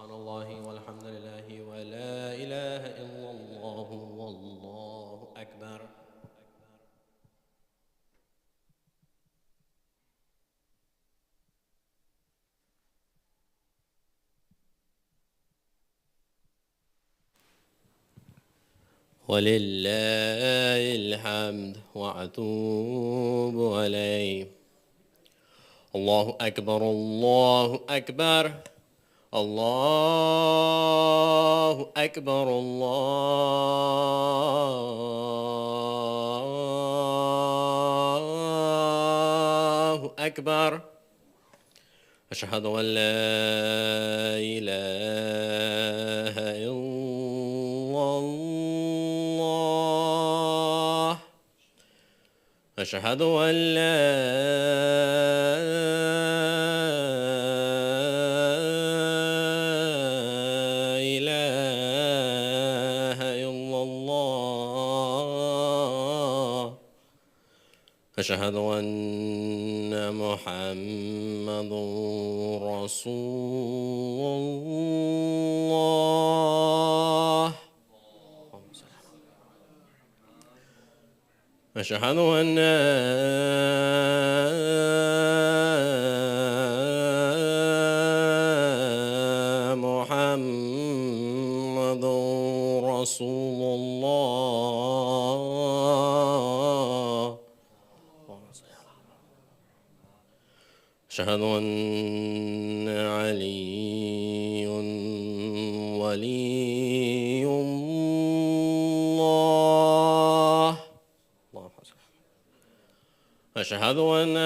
سبحان الله والحمد لله ولا إله إلا الله والله أكبر. ولله الحمد وأتوب إليه. الله أكبر الله أكبر الله أكبر الله أكبر. أشهد أن لا إله إلا الله. أشهد أن لا إله إلا الله. أشهد أن محمد رسول الله. أشهد أن محمد رسول الله. أشهد أن علي ولي الله. أشهد أن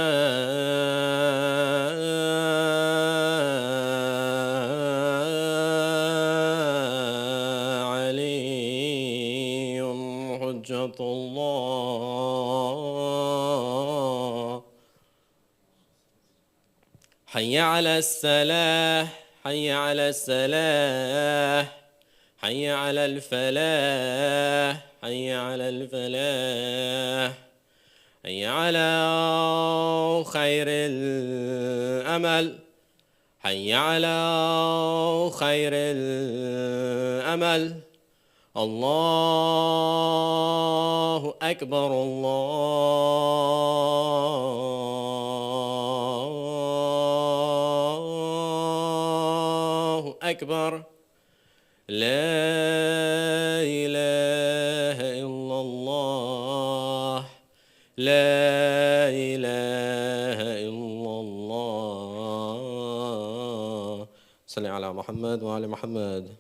علي حجة الله. حي على الصلاة حي على الصلاة حي على الفلاح حي على الفلاح حي على خير الأمل حي على خير الأمل. الله أكبر الله أكبر. لا إله إلا الله لا إله إلا الله. صل على محمد وعلى محمد.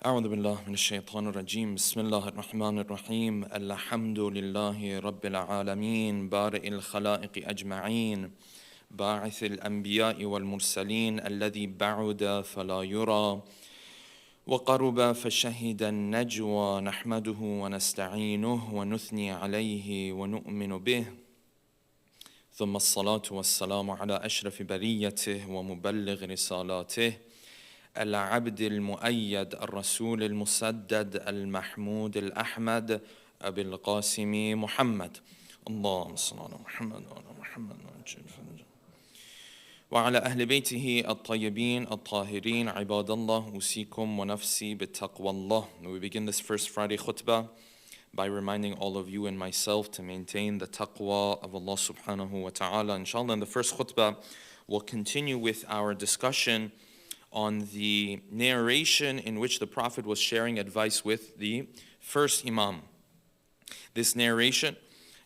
أعوذ بالله من الشيطان الرجيم. بسم الله الرحمن الرحيم. الحمد لله رب العالمين بارئ الخلائق أجمعين باعث الأنبياء والمرسلين الذي بعد فلا يرى وقرب فشهد النجوى. نحمده ونستعينه ونثني عليه ونؤمن به، ثم الصلاة والسلام على أشرف بريته ومبلغ رسالاته العبد المؤيد الرسول المسدد المحمود الأحمد أبي القاسم محمد. اللهم صل على محمد وعلى محمد وعلى أهل بيته الطيبين الطاهرين. عباد الله، أوصيكم ونفسي بتقوى الله. We begin this first Friday khutbah by reminding all of you and myself to maintain the taqwa of Allah subhanahu wa ta'ala. Inshallah, in the first khutbah, we'll continue with our discussion on the narration in which the Prophet was sharing advice with the first Imam. This narration,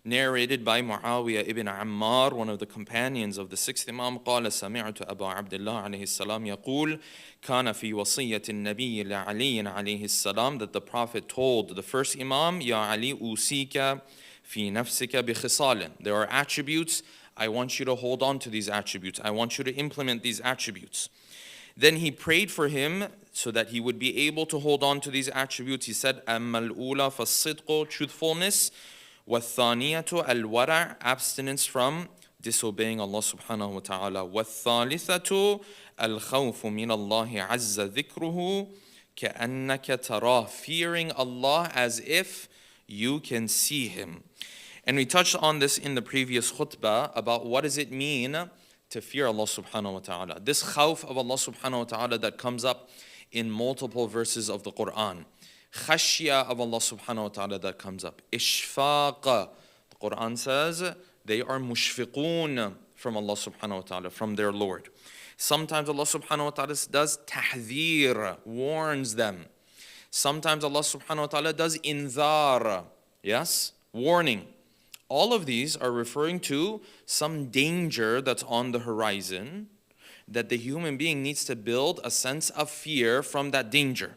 narrated by Muawiyah ibn Ammar, one of the companions of the sixth Imam, قال سمعت أبا عبد الله عليه السلام يقول كان في وصية النبي لعلي عليه السلام, that the Prophet told the first Imam, يا علي أوصيك في نفسك بخصال. There are attributes, I want you to hold on to these attributes. I want you to implement these attributes. Then he prayed for him so that he would be able to hold on to these attributes. He said, أما الأولى فالصدق, truthfulness, والثانية الورع, abstinence from disobeying Allah subhanahu wa ta'ala, والثالثة الخوف من الله عز ذكره كأنك تراه, fearing Allah as if you can see Him. And we touched on this in the previous khutbah about what does it mean to fear Allah subhanahu wa ta'ala. This khawf of Allah subhanahu wa ta'ala that comes up in multiple verses of the Quran. Khashya of Allah subhanahu wa ta'ala that comes up. Ishfaq. The Quran says they are mushfiqun from Allah subhanahu wa ta'ala, from their Lord. Sometimes Allah subhanahu wa ta'ala does tahdhir, warns them. Sometimes Allah subhanahu wa ta'ala does inzar, yes, warning. All of these are referring to some danger that's on the horizon, that the human being needs to build a sense of fear from that danger.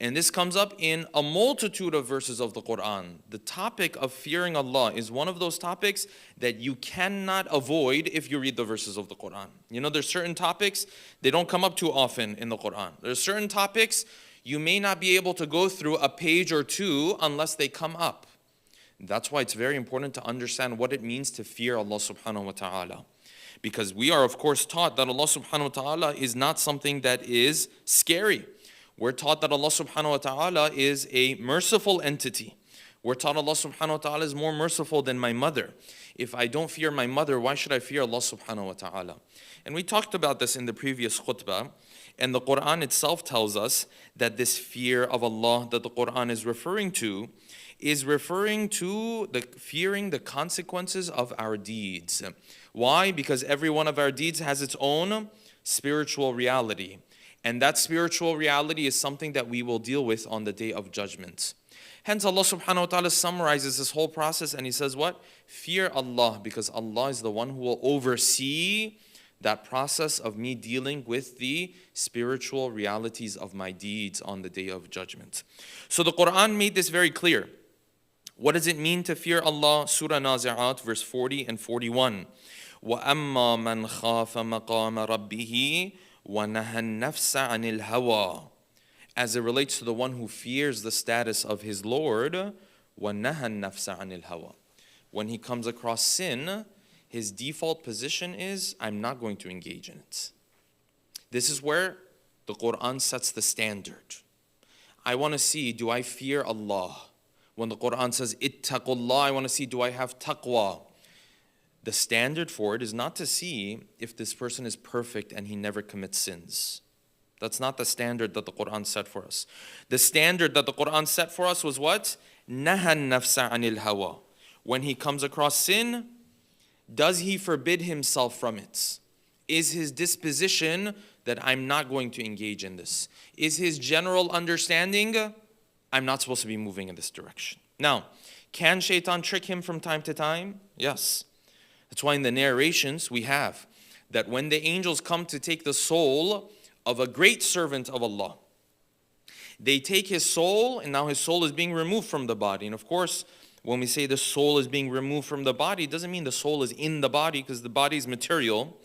And this comes up in a multitude of verses of the Quran. The topic of fearing Allah is one of those topics that you cannot avoid if you read the verses of the Quran. You know, there's certain topics, they don't come up too often in the Quran. There's certain topics you may not be able to go through a page or two unless they come up. That's why it's very important to understand what it means to fear Allah subhanahu wa ta'ala. Because we are, of course, taught that Allah subhanahu wa ta'ala is not something that is scary. We're taught that Allah subhanahu wa ta'ala is a merciful entity. We're taught Allah subhanahu wa ta'ala is more merciful than my mother. If I don't fear my mother, why should I fear Allah subhanahu wa ta'ala? And we talked about this in the previous khutbah. And the Quran itself tells us that this fear of Allah that the Quran is referring to the fearing the consequences of our deeds. Why? Because every one of our deeds has its own spiritual reality. And that spiritual reality is something that we will deal with on the day of judgment. Hence Allah subhanahu wa ta'ala summarizes this whole process and He says what? Fear Allah, because Allah is the one who will oversee that process of me dealing with the spiritual realities of my deeds on the day of judgment. So the Quran made this very clear. What does it mean to fear Allah? Surah Nazi'at, verse 40 and 41. وَأَمَّا مَنْ خَافَ مَقَامَ رَبِّهِ وَنَهَى النَّفْسَ عَنِ الْهَوَىٰ. As it relates to the one who fears the status of his Lord, وَنَهَى النَّفْسَ عَنِ الْهَوَىٰ. When he comes across sin, his default position is, I'm not going to engage in it. This is where the Quran sets the standard. I want to see, do I fear Allah? When the Quran says, ittaqullah, I want to see, do I have taqwa? The standard for it is not to see if this person is perfect and he never commits sins. That's not the standard that the Quran set for us. The standard that the Quran set for us was what? Naha nafsa anil hawa. When he comes across sin, does he forbid himself from it? Is his disposition that I'm not going to engage in this? Is his general understanding, I'm not supposed to be moving in this direction? Now, can shaitan trick him from time to time? Yes. That's why in the narrations we have that when the angels come to take the soul of a great servant of Allah, they take his soul, and now his soul is being removed from the body. And of course, when we say the soul is being removed from the body, it doesn't mean the soul is in the body, because the body is material.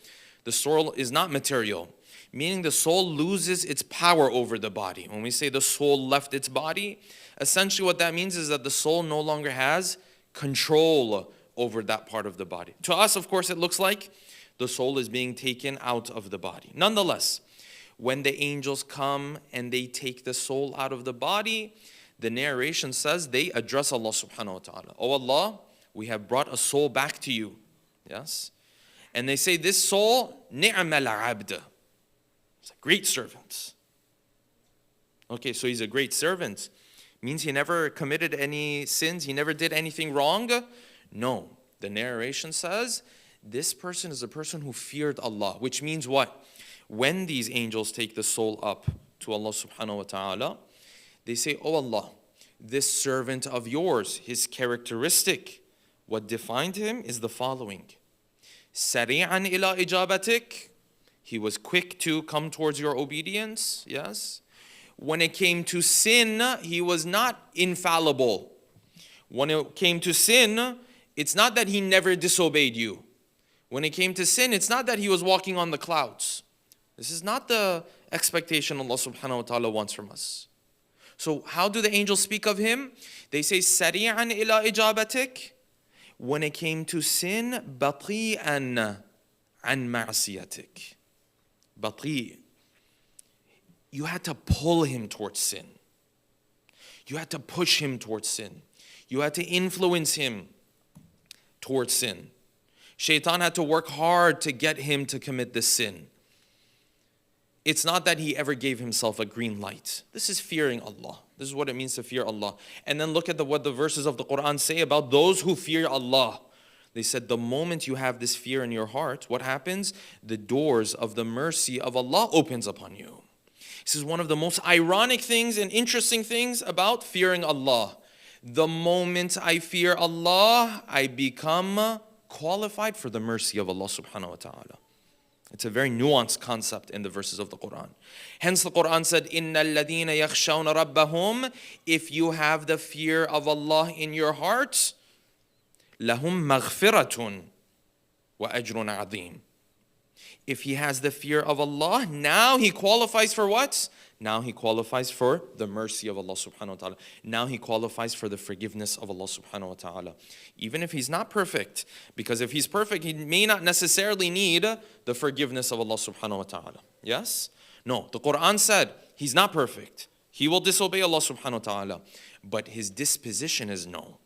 The soul is not material, meaning the soul loses its power over the body. When we say the soul left its body, essentially what that means is that the soul no longer has control over that part of the body. To us, of course, it looks like the soul is being taken out of the body. Nonetheless, when the angels come and they take the soul out of the body, the narration says they address Allah subhanahu wa ta'ala. Oh Allah, we have brought a soul back to you. Yes? And they say, this soul, ni'mal abd. It's a great servant. Okay, so he's a great servant. Means he never committed any sins, he never did anything wrong? No. The narration says, this person is a person who feared Allah, which means what? when these angels take the soul up to Allah subhanahu wa ta'ala, they say, "Oh Allah, this servant of yours, his characteristic, what defined him is the following. Sari'an ila ijabatik. He was quick to come towards your obedience, yes. When it came to sin, he was not infallible. When it came to sin, it's not that he never disobeyed you. When it came to sin, it's not that he was walking on the clouds. This is not the expectation Allah subhanahu wa ta'ala wants from us. So how do the angels speak of him? They say, Sari'an ila ijabatik. When it came to sin, bati'an an ma'asiyatik. Bati'. You had to pull him towards sin. You had to push him towards sin. You had to influence him towards sin. Shaitan had to work hard to get him to commit this sin. It's not that he ever gave himself a green light. This is fearing Allah. This is what it means to fear Allah. And then look at what the verses of the Quran say about those who fear Allah. They said the moment you have this fear in your heart, what happens? The doors of the mercy of Allah opens upon you. This is one of the most ironic things and interesting things about fearing Allah. The moment I fear Allah, I become qualified for the mercy of Allah subhanahu wa ta'ala. It's a very nuanced concept in the verses of the Quran. Hence the Quran said, إِنَّ الَّذِينَ يَخْشَوْنَ رَبَّهُمْ. If you have the fear of Allah in your heart, لَهُمْ مَغْفِرَةٌ وَأَجْرٌ عَظِيمٌ. If he has the fear of Allah, now he qualifies for what? Now he qualifies for the mercy of Allah subhanahu wa ta'ala. Now he qualifies for the forgiveness of Allah subhanahu wa ta'ala. Even if he's not perfect, because if he's perfect, he may not necessarily need the forgiveness of Allah subhanahu wa ta'ala. Yes? No, the Quran said he's not perfect. He will disobey Allah subhanahu wa ta'ala. But his disposition is no.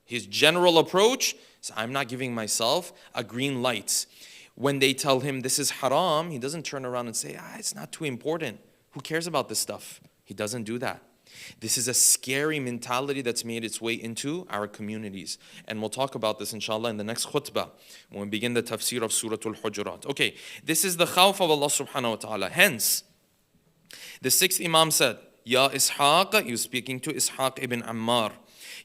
His general approach is, I'm not giving myself a green light. When they tell him this is haram, he doesn't turn around and say, it's not too important. Who cares about this stuff? He doesn't do that. This is a scary mentality that's made its way into our communities. And we'll talk about this inshallah in the next khutbah when we begin the tafsir of Surah Al-Hujurat. Okay, this is the khawf of Allah subhanahu wa ta'ala. Hence, the sixth Imam said, Ya Ishaq, he was speaking to Ishaq ibn Ammar.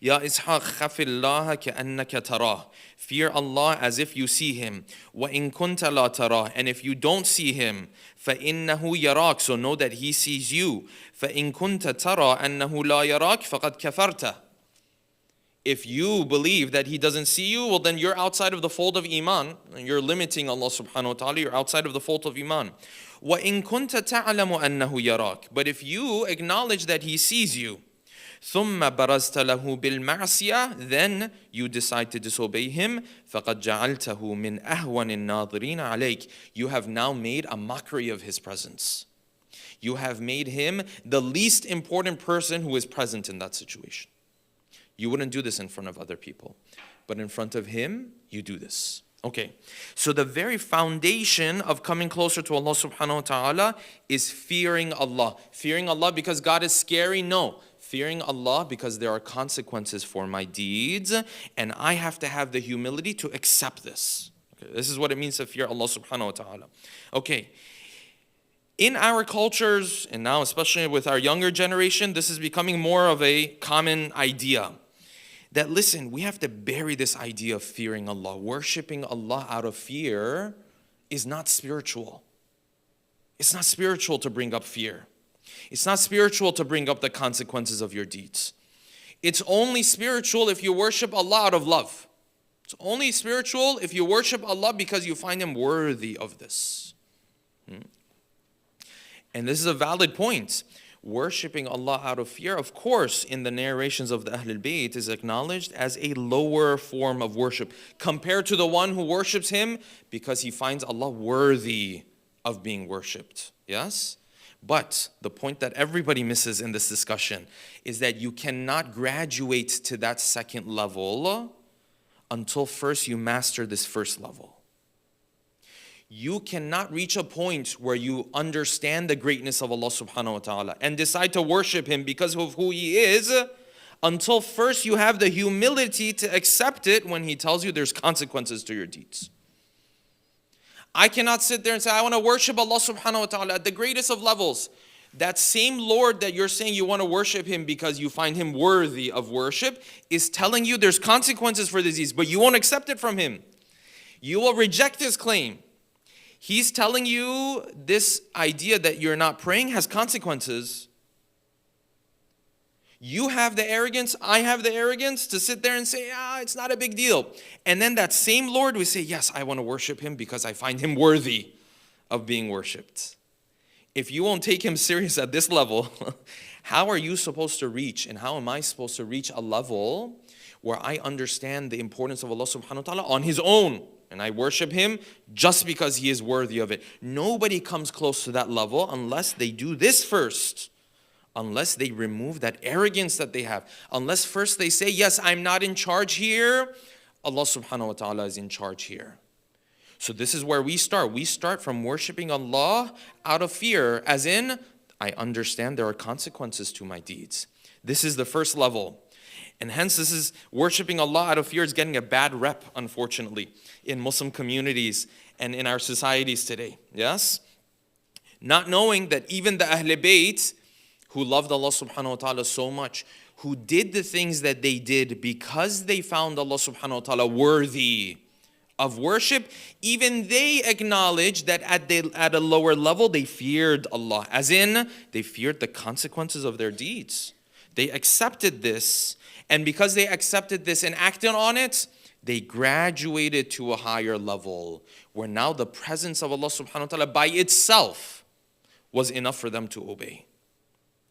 Ya Ishaq, khafillaha ka'annaka tarah. Fear Allah as if you see Him. وَإِن كُنْتَ لَا تَرَاهُ. And if you don't see Him, فَإِنَّهُ يَرَاكَ. So know that He sees you. فَإِن كُنْتَ تَرَى أَنَّهُ لَا يَرَاكَ فَقَدْ كَفَرْتَ. If you believe that He doesn't see you, well then you're outside of the fold of Iman. You're limiting Allah subhanahu wa ta'ala. You're outside of the fold of Iman. وَإِن كُنْتَ تَعْلَمُ أَنَّهُ يَرَاكَ. But if you acknowledge that He sees you, ثُمَّ بَرَزْتَ لَهُ بِالْمَعْصِيَةِ. Then you decide to disobey Him. فَقَدْ جَعَلْتَهُ مِنْ أَهْوَنِ النَّاظِرِينَ عَلَيْكَ. You have now made a mockery of His presence. You have made Him the least important person who is present in that situation. You wouldn't do this in front of other people. But in front of Him, you do this. Okay, so the very foundation of coming closer to Allah subhanahu wa ta'ala is fearing Allah. Fearing Allah because God is scary? No. Fearing Allah because there are consequences for my deeds, and I have to have the humility to accept this. Okay, this is what it means to fear Allah subhanahu wa ta'ala. Okay, in our cultures, and now especially with our younger generation, this is becoming more of a common idea. That listen, we have to bury this idea of fearing Allah. Worshipping Allah out of fear is not spiritual. It's not spiritual to bring up fear. It's not spiritual to bring up the consequences of your deeds. It's only spiritual if you worship Allah out of love. It's only spiritual if you worship Allah because you find Him worthy of this. And this is a valid point. Worshipping Allah out of fear, of course, in the narrations of the Ahlul Bayt is acknowledged as a lower form of worship compared to the one who worships Him because he finds Allah worthy of being worshipped. Yes? But the point that everybody misses in this discussion is that you cannot graduate to that second level until first you master this first level. You cannot reach a point where you understand the greatness of Allah subhanahu wa ta'ala and decide to worship Him because of who He is until first you have the humility to accept it when He tells you there's consequences to your deeds. I cannot sit there and say, I want to worship Allah subhanahu wa ta'ala at the greatest of levels. That same Lord that you're saying you want to worship Him because you find Him worthy of worship is telling you there's consequences for disease, but you won't accept it from Him. You will reject His claim. He's telling you this idea that you're not praying has consequences. You have the arrogance, I have the arrogance to sit there and say, it's not a big deal. And then that same Lord will say, yes, I want to worship Him because I find Him worthy of being worshipped. If you won't take Him serious at this level, how are you supposed to reach, and how am I supposed to reach a level where I understand the importance of Allah subhanahu wa ta'ala on His own, and I worship Him just because He is worthy of it? Nobody comes close to that level unless they do this first. Unless they remove that arrogance that they have. Unless first they say, yes, I'm not in charge here. Allah subhanahu wa ta'ala is in charge here. So this is where we start. We start from worshiping Allah out of fear. As in, I understand there are consequences to my deeds. This is the first level. And hence this is worshiping Allah out of fear is getting a bad rep, unfortunately, in Muslim communities and in our societies today. Yes? Not knowing that even the Ahl Bayt, who loved Allah subhanahu wa ta'ala so much, who did the things that they did because they found Allah subhanahu wa ta'ala worthy of worship, even they acknowledged that at a lower level they feared Allah, as in they feared the consequences of their deeds. They accepted this, and because they accepted this and acted on it, they graduated to a higher level where now the presence of Allah subhanahu wa ta'ala by itself was enough for them to obey.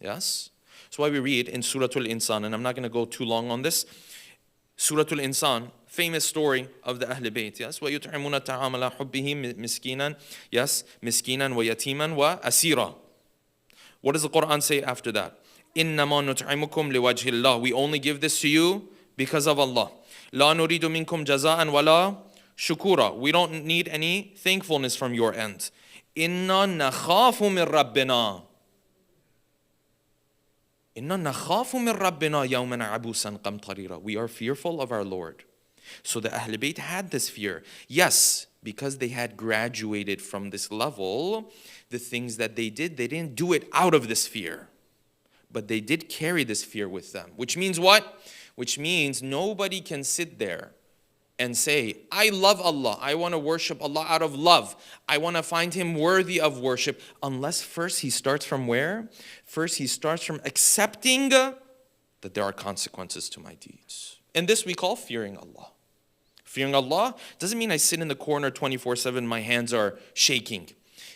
Yes? That's why we read in Surah Al-Insan, and I'm not going to go too long on this. Surah Al-Insan, famous story of the Ahl Bayt. Yes? وَيُطْعِمُونَ الطَّعَامَ عَلَى حُبِّهِ مِسْكِينًا. Yes? مِسْكِينًا وَيَتِيمًا وَأَسِيرًا. What does the Quran say after that? إِنَّمَا نُطْعِمُكُمْ لِوَجْهِ اللَّهِ. We only give this to you because of Allah. لَا نُرِيدُ مِنكُمْ جَزَاءً وَلَا شُكُورًا. We don't need any thankfulness from your end. إِنَّا نَخَافُ مِن رَبِّنَا. We are fearful of our Lord. So the Ahl Bayt had this fear. Yes, because they had graduated from this level, the things that they didn't do it out of this fear. But they did carry this fear with them. Which means what? Which means nobody can sit there and say, I love Allah. I want to worship Allah out of love. I want to find Him worthy of worship. Unless first he starts from where? First he starts from accepting that there are consequences to my deeds. And this we call fearing Allah. Fearing Allah doesn't mean I sit in the corner 24/7, my hands are shaking.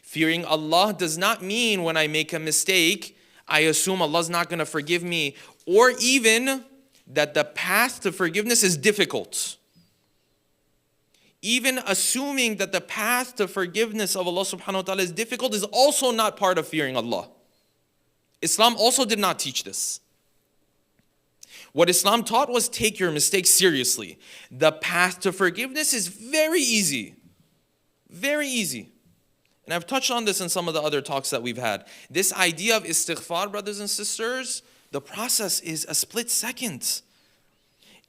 Fearing Allah does not mean when I make a mistake, I assume Allah's not going to forgive me, or even that the path to forgiveness is difficult. Even assuming that the path to forgiveness of Allah subhanahu wa ta'ala is difficult is also not part of fearing Allah. Islam also did not teach this. What Islam taught was take your mistakes seriously. The path to forgiveness is very easy. Very easy. And I've touched on this in some of the other talks that we've had. This idea of istighfar, brothers and sisters, the process is a split second.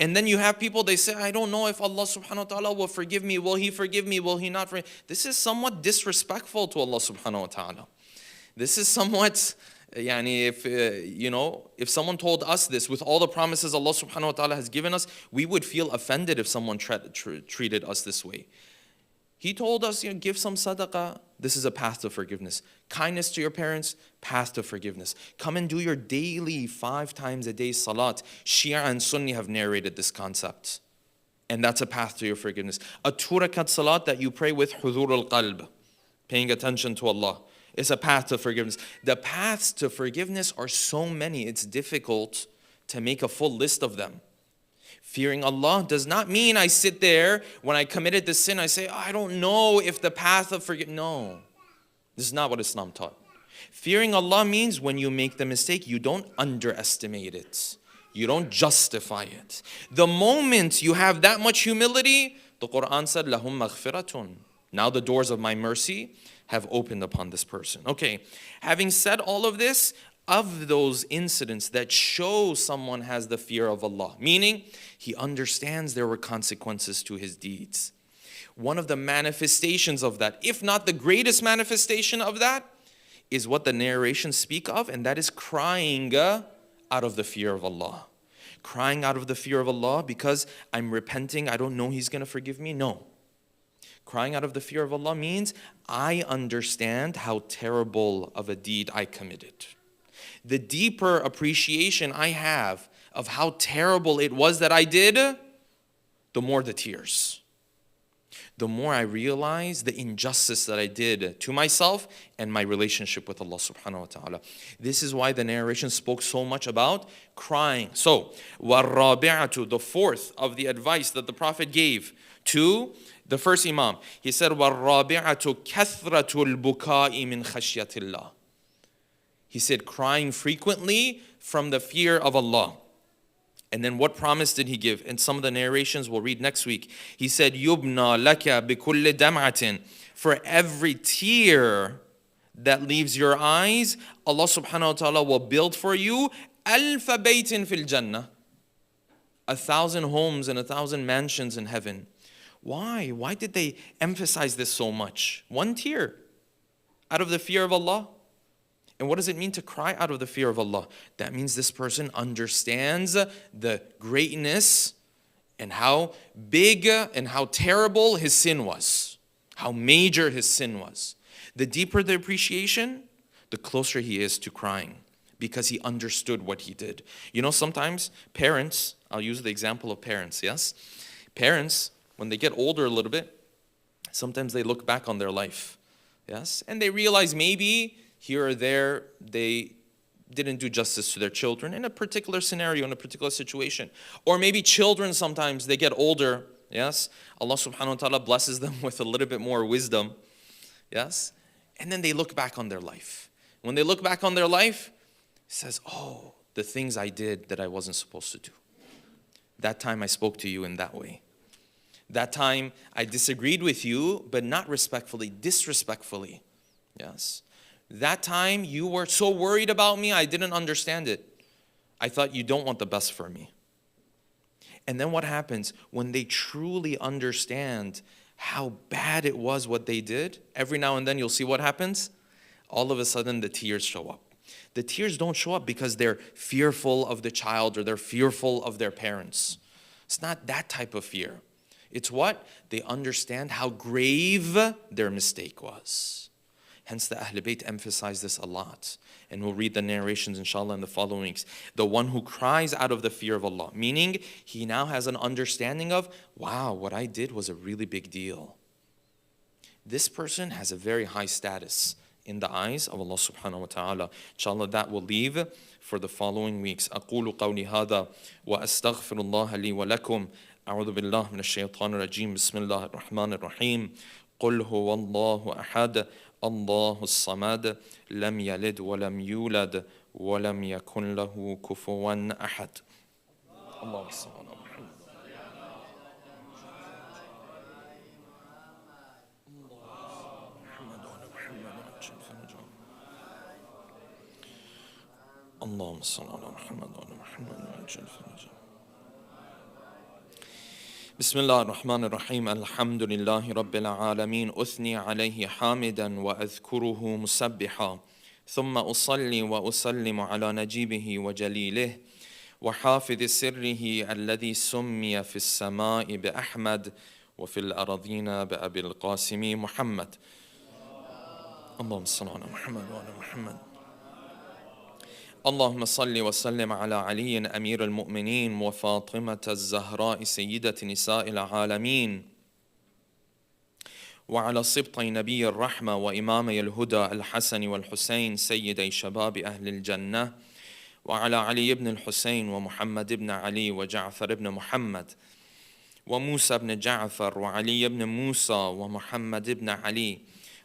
And then you have people, they say, I don't know if Allah subhanahu wa ta'ala will forgive me. Will He forgive me? Will He not forgive me? This is somewhat disrespectful to Allah subhanahu wa ta'ala. This is somewhat, if someone told us this with all the promises Allah subhanahu wa ta'ala has given us, we would feel offended if someone treated us this way. He told us, give some sadaqah. This is a path to forgiveness. Kindness to your parents, path to forgiveness. Come and do your daily 5 times a day salat. Shia and Sunni have narrated this concept. And that's a path to your forgiveness. A 2 rakat salat that you pray with hudur al-qalb, paying attention to Allah, is a path to forgiveness. The paths to forgiveness are so many, it's difficult to make a full list of them. Fearing Allah does not mean I sit there when I committed the sin, I say, I don't know if the path of forgiveness. No, this is not what Islam taught. Fearing Allah means when you make the mistake, you don't underestimate it. You don't justify it. The moment you have that much humility, the Quran said, Lahum maghfiratun. Now the doors of my mercy have opened upon this person. Okay, having said all of this, of those incidents that show someone has the fear of Allah, meaning he understands there were consequences to his deeds. One of the manifestations of that, if not the greatest manifestation of that, is what the narrations speak of, and that is crying out of the fear of Allah. Crying out of the fear of Allah because I'm repenting, I don't know He's going to forgive me. No. Crying out of the fear of Allah means I understand how terrible of a deed I committed. The deeper appreciation I have of how terrible it was that I did, the more the tears. The more I realize the injustice that I did to myself and my relationship with Allah subhanahu wa ta'ala. This is why the narration spoke so much about crying. So, وَالرَّابِعَةُ, the fourth of the advice that the Prophet gave to the first Imam. He said, وَالرَّابِعَةُ كَثْرَةُ الْبُكَاءِ مِنْ خَشْيَةِ اللَّهِ. He said, crying frequently from the fear of Allah. And then what promise did he give? In some of the narrations we'll read next week. He said, يُبْنَى لَكَ بِكُلِّ دَمْعَةٍ. For every tear that leaves your eyes, Allah subhanahu wa ta'ala will build for you أَلْفَ بَيْتٍ فِي الْجَنَّةِ. 1,000 homes and 1,000 mansions in heaven. Why? Why did they emphasize this so much? One tear out of the fear of Allah. And what does it mean to cry out of the fear of Allah? That means this person understands the greatness and how big and how terrible his sin was. How major his sin was. The deeper the appreciation, the closer he is to crying because he understood what he did. You know, sometimes parents, I'll use the example of parents, yes? Parents, when they get older a little bit, sometimes they look back on their life, yes? And they realize maybe here or there, they didn't do justice to their children in a particular scenario, in a particular situation. Or maybe children sometimes, they get older, yes? Allah subhanahu wa ta'ala blesses them with a little bit more wisdom, yes? And then they look back on their life. When they look back on their life, it says, oh, the things I did that I wasn't supposed to do. That time I spoke to you in that way. That time I disagreed with you, but not respectfully, disrespectfully, yes? That time you were so worried about me, I didn't understand it. I thought you don't want the best for me. And then what happens? When they truly understand how bad it was what they did, every now and then you'll see what happens. All of a sudden the tears show up. The tears don't show up because they're fearful of the child or they're fearful of their parents. It's not that type of fear. It's what? They understand how grave their mistake was. Hence the Ahl Bayt emphasize this a lot. And we'll read the narrations inshallah in the following weeks. The one who cries out of the fear of Allah. Meaning he now has an understanding of, wow, what I did was a really big deal. This person has a very high status in the eyes of Allah subhanahu wa ta'ala. Inshallah that will leave for the following weeks. أقول قولي هذا وأستغفر الله لي ولكم. أعوذ بالله من الشيطان الرجيم. بسم الله الرحمن الرحيم. قل هو الله أحد الله الصمد لم يلد ولم يولد ولم يكن له كفوا أحد. اللهم صل على محمد. اللهم صل على محمد وعلى محمد. بسم الله الرحمن الرحيم. الحمد لله رب العالمين. أثني عليه حامدا وأذكره مسبحا ثم أصلي وأسلم على نجيبه وجليله وحافظ سره الذي سمي في السماء بأحمد وفي الأرضين بأبي القاسم محمد. اللهم صل على محمد وعلى محمد. اللهم صل وسلم على علي أمير المؤمنين وفاطمة الزهراء سيدة نساء العالمين وعلى سبطي نبي الرحمة وإمامي الهدى الحسن والحسين سيدي شباب أهل الجنة وعلى علي بن الحسين ومحمد بن علي وجعفر بن محمد وموسى بن جعفر وعلي بن موسى ومحمد بن علي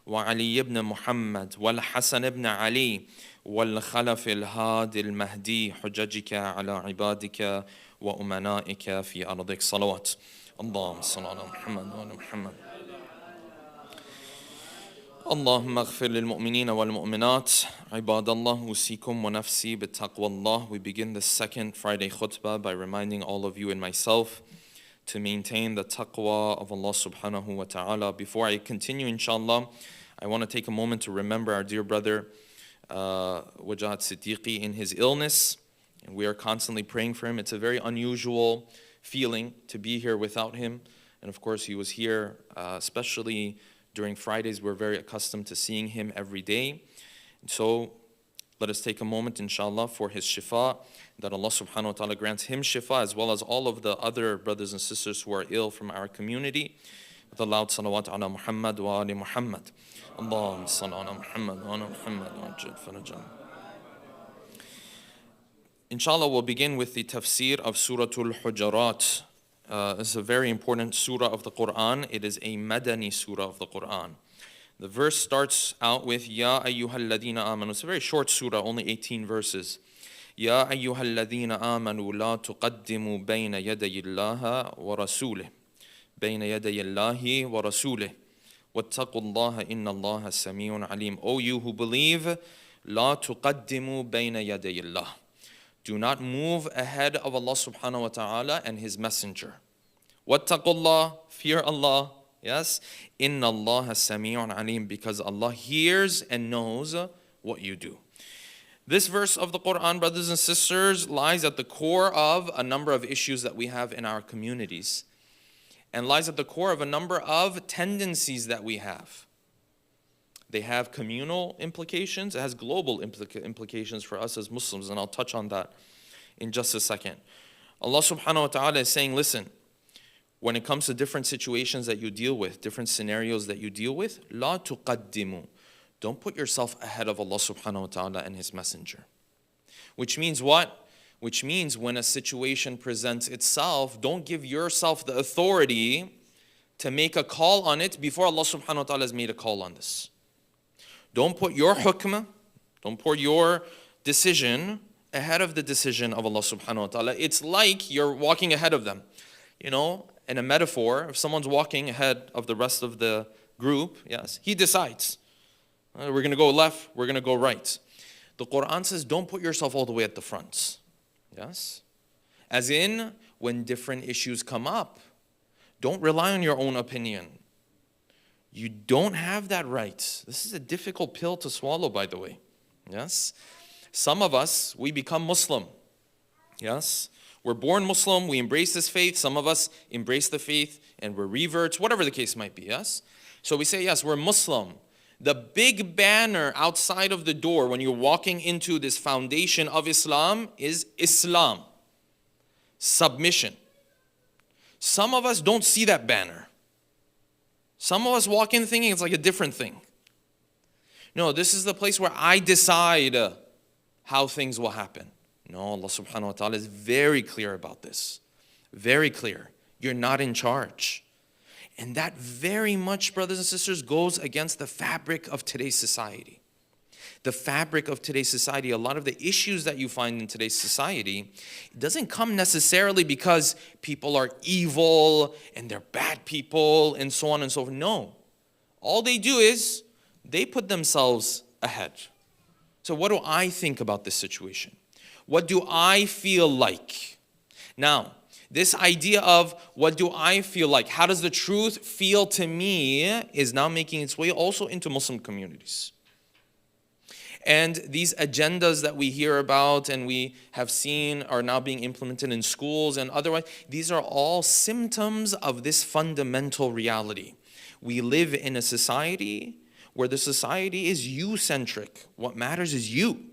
وعلي بن محمد والحسن بن علي والخلف الهادي المهدي حججك على عبادك وأمنائك في أرضك. صلوات. اللهم صل على محمد وعلى محمد. اللهم اغفر للمؤمنين والمؤمنات. عباد الله أوصيكم ونفسي بتقوى الله. We begin the second Friday khutbah by reminding all of you and myself to maintain the taqwa of Allah subhanahu wa ta'ala. Before I continue, inshallah, I want to take a moment to remember our dear brother Wajahat Siddiqui in his illness. And we are constantly praying for him. It's a very unusual feeling to be here without him. And of course, he was here, especially during Fridays. We're very accustomed to seeing him every day. And so let us take a moment, inshallah, for his shifa, that Allah subhanahu wa ta'ala grants him shifa, as well as all of the other brothers and sisters who are ill from our community. With a loud salawat ala Muhammad wa ali Muhammad. Allahumma salli ala Muhammad wa ala Muhammad wa ajil farajam. Inshallah, we'll begin with the tafsir of Surah Al-Hujurat. This is a very important surah of the Quran. It is a Madani surah of the Quran. The verse starts out with Ya ayyuhal ladina amanu. It's a very short surah, only 18 verses. Ya ayyuhal ladina amanu la tuqaddimu bayna yaday Allah wa rasulih. Bayna yaday Allahi wa rasulih. Wattaqullaha inna Allaha samiyun alim. O you who believe, la tuqaddimu bayna yaday Allah. Do not move ahead of Allah subhanahu wa ta'ala and His Messenger. Wattaqullah, fear Allah. Yes, inna Allah samiyun alim, because Allah hears and knows what you do. This verse of the Quran, brothers and sisters, lies at the core of a number of issues that we have in our communities, and lies at the core of a number of tendencies that we have. They have communal implications. It has global implications for us as Muslims, and I'll touch on that in just a second. Allah subhanahu wa ta'ala is saying, listen, when it comes to different situations that you deal with, different scenarios that you deal with, la tuqaddimu. Don't put yourself ahead of Allah subhanahu wa ta'ala and His Messenger. Which means what? Which means when a situation presents itself, don't give yourself the authority to make a call on it before Allah subhanahu wa ta'ala has made a call on this. Don't put your hukm, don't put your decision ahead of the decision of Allah subhanahu wa ta'ala. It's like you're walking ahead of them. You know, in a metaphor, if someone's walking ahead of the rest of the group, yes, he decides. We're going to go left, we're going to go right. The Quran says, don't put yourself all the way at the front. Yes? As in, when different issues come up, don't rely on your own opinion. You don't have that right. This is a difficult pill to swallow, by the way. Yes? Some of us, we become Muslim. Yes? We're born Muslim, we embrace this faith. Some of us embrace the faith and we're reverts, whatever the case might be, yes? So we say, yes, we're Muslim. The big banner outside of the door when you're walking into this foundation of Islam is Islam. Submission. Some of us don't see that banner. Some of us walk in thinking it's like a different thing. No, this is the place where I decide how things will happen. No, Allah subhanahu wa ta'ala is very clear about this. Very clear. You're not in charge. And that very much, brothers and sisters, goes against the fabric of today's society. The fabric of today's society, a lot of the issues that you find in today's society, it doesn't come necessarily because people are evil and they're bad people and so on and so forth. No. All they do is they put themselves ahead. So what do I think about this situation? What do I feel like? Now, this idea of what do I feel like, how does the truth feel to me, is now making its way also into Muslim communities. And these agendas that we hear about and we have seen are now being implemented in schools and otherwise, these are all symptoms of this fundamental reality. We live in a society where the society is you-centric. What matters is you.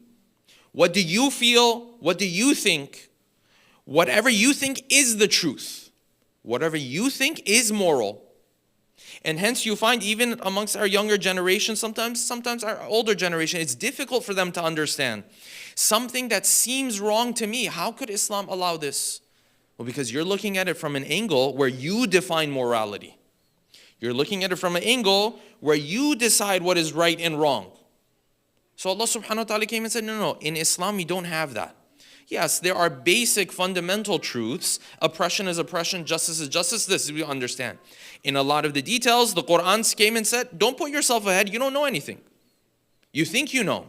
What do you feel? What do you think? Whatever you think is the truth. Whatever you think is moral. And hence you find even amongst our younger generation, sometimes our older generation, it's difficult for them to understand. Something that seems wrong to me, how could Islam allow this? Well, because you're looking at it from an angle where you define morality. You're looking at it from an angle where you decide what is right and wrong. So Allah subhanahu wa ta'ala came and said, no, in Islam you don't have that. Yes, there are basic fundamental truths. Oppression is oppression, justice is justice. This we understand. In a lot of the details, the Quran came and said, don't put yourself ahead. You don't know anything. You think you know.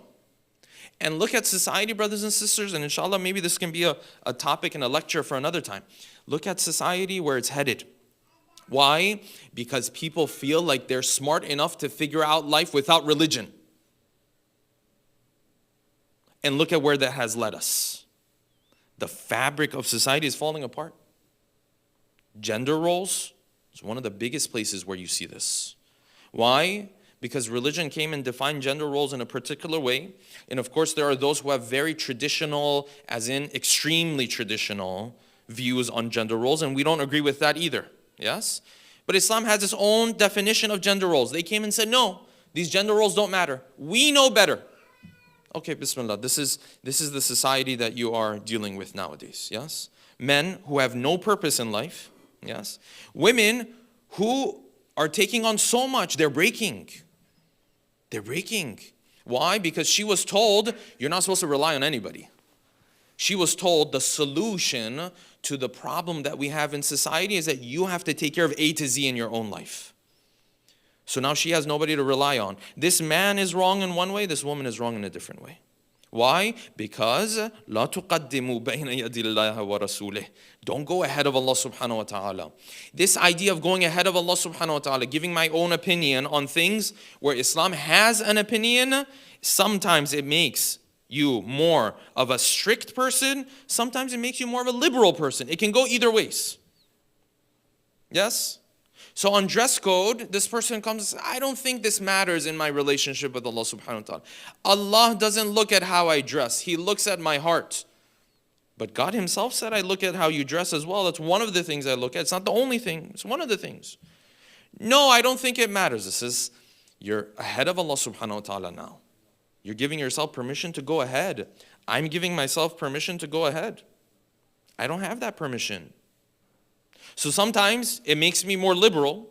And look at society, brothers and sisters, and inshallah, maybe this can be a topic and a lecture for another time. Look at society where it's headed. Why? Because people feel like they're smart enough to figure out life without religion. And look at where that has led us. The fabric of society is falling apart. Gender roles is one of the biggest places where you see this. Why? Because religion came and defined gender roles in a particular way. And of course, there are those who have very traditional, as in extremely traditional, views on gender roles, and we don't agree with that either. Yes? But Islam has its own definition of gender roles. They came and said, no, these gender roles don't matter. We know better. Okay, bismillah. This is the society that you are dealing with nowadays. Yes? Men who have no purpose in life. Yes? Women who are taking on so much, they're breaking. They're breaking. Why? Because she was told, you're not supposed to rely on anybody. She was told the solution to the problem that we have in society is that you have to take care of A to Z in your own life. So now she has nobody to rely on. This man is wrong in one way, this woman is wrong in a different way. Why? Because لا تقدموا بين يدي الله ورسوله. Don't go ahead of Allah subhanahu wa ta'ala. This idea of going ahead of Allah subhanahu wa ta'ala, giving my own opinion on things where Islam has an opinion, sometimes it makes you more of a strict person, sometimes it makes you more of a liberal person. It can go either ways. Yes? So on dress code, this person comes and says, I don't think this matters in my relationship with Allah subhanahu wa ta'ala. Allah doesn't look at how I dress. He looks at my heart. But God himself said, I look at how you dress as well. That's one of the things I look at. It's not the only thing. It's one of the things. No, I don't think it matters. This is, you're ahead of Allah subhanahu wa ta'ala now. You're giving yourself permission to go ahead. I'm giving myself permission to go ahead. I don't have that permission. So sometimes it makes me more liberal.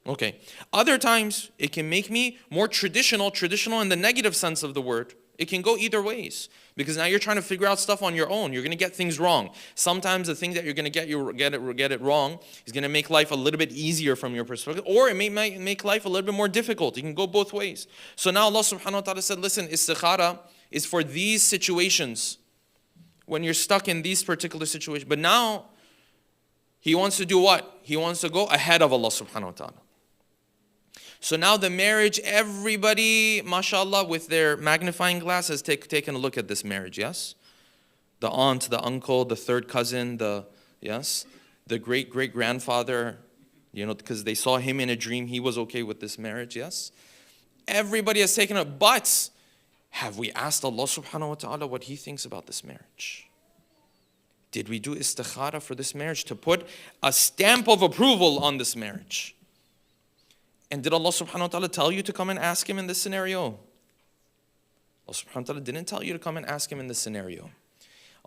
Okay. Other times it can make me more traditional in the negative sense of the word. It can go either ways. Because now you're trying to figure out stuff on your own. You're going to get things wrong. Sometimes the thing that you're going to get it wrong is going to make life a little bit easier from your perspective. Or it may make life a little bit more difficult. It can go both ways. So now Allah subhanahu wa ta'ala said, listen, istikhara is for these situations. When you're stuck in these particular situations. But now, he wants to do what? He wants to go ahead of Allah subhanahu wa ta'ala. So now the marriage, everybody, mashallah, with their magnifying glass has taken a look at this marriage, yes? The aunt, the uncle, the third cousin, the great-great-grandfather, because they saw him in a dream, he was okay with this marriage, yes? Everybody has taken it, but have we asked Allah subhanahu wa ta'ala what he thinks about this marriage? Did we do istikhara for this marriage to put a stamp of approval on this marriage? And did Allah subhanahu wa ta'ala tell you to come and ask him in this scenario? Allah subhanahu wa ta'ala didn't tell you to come and ask him in this scenario.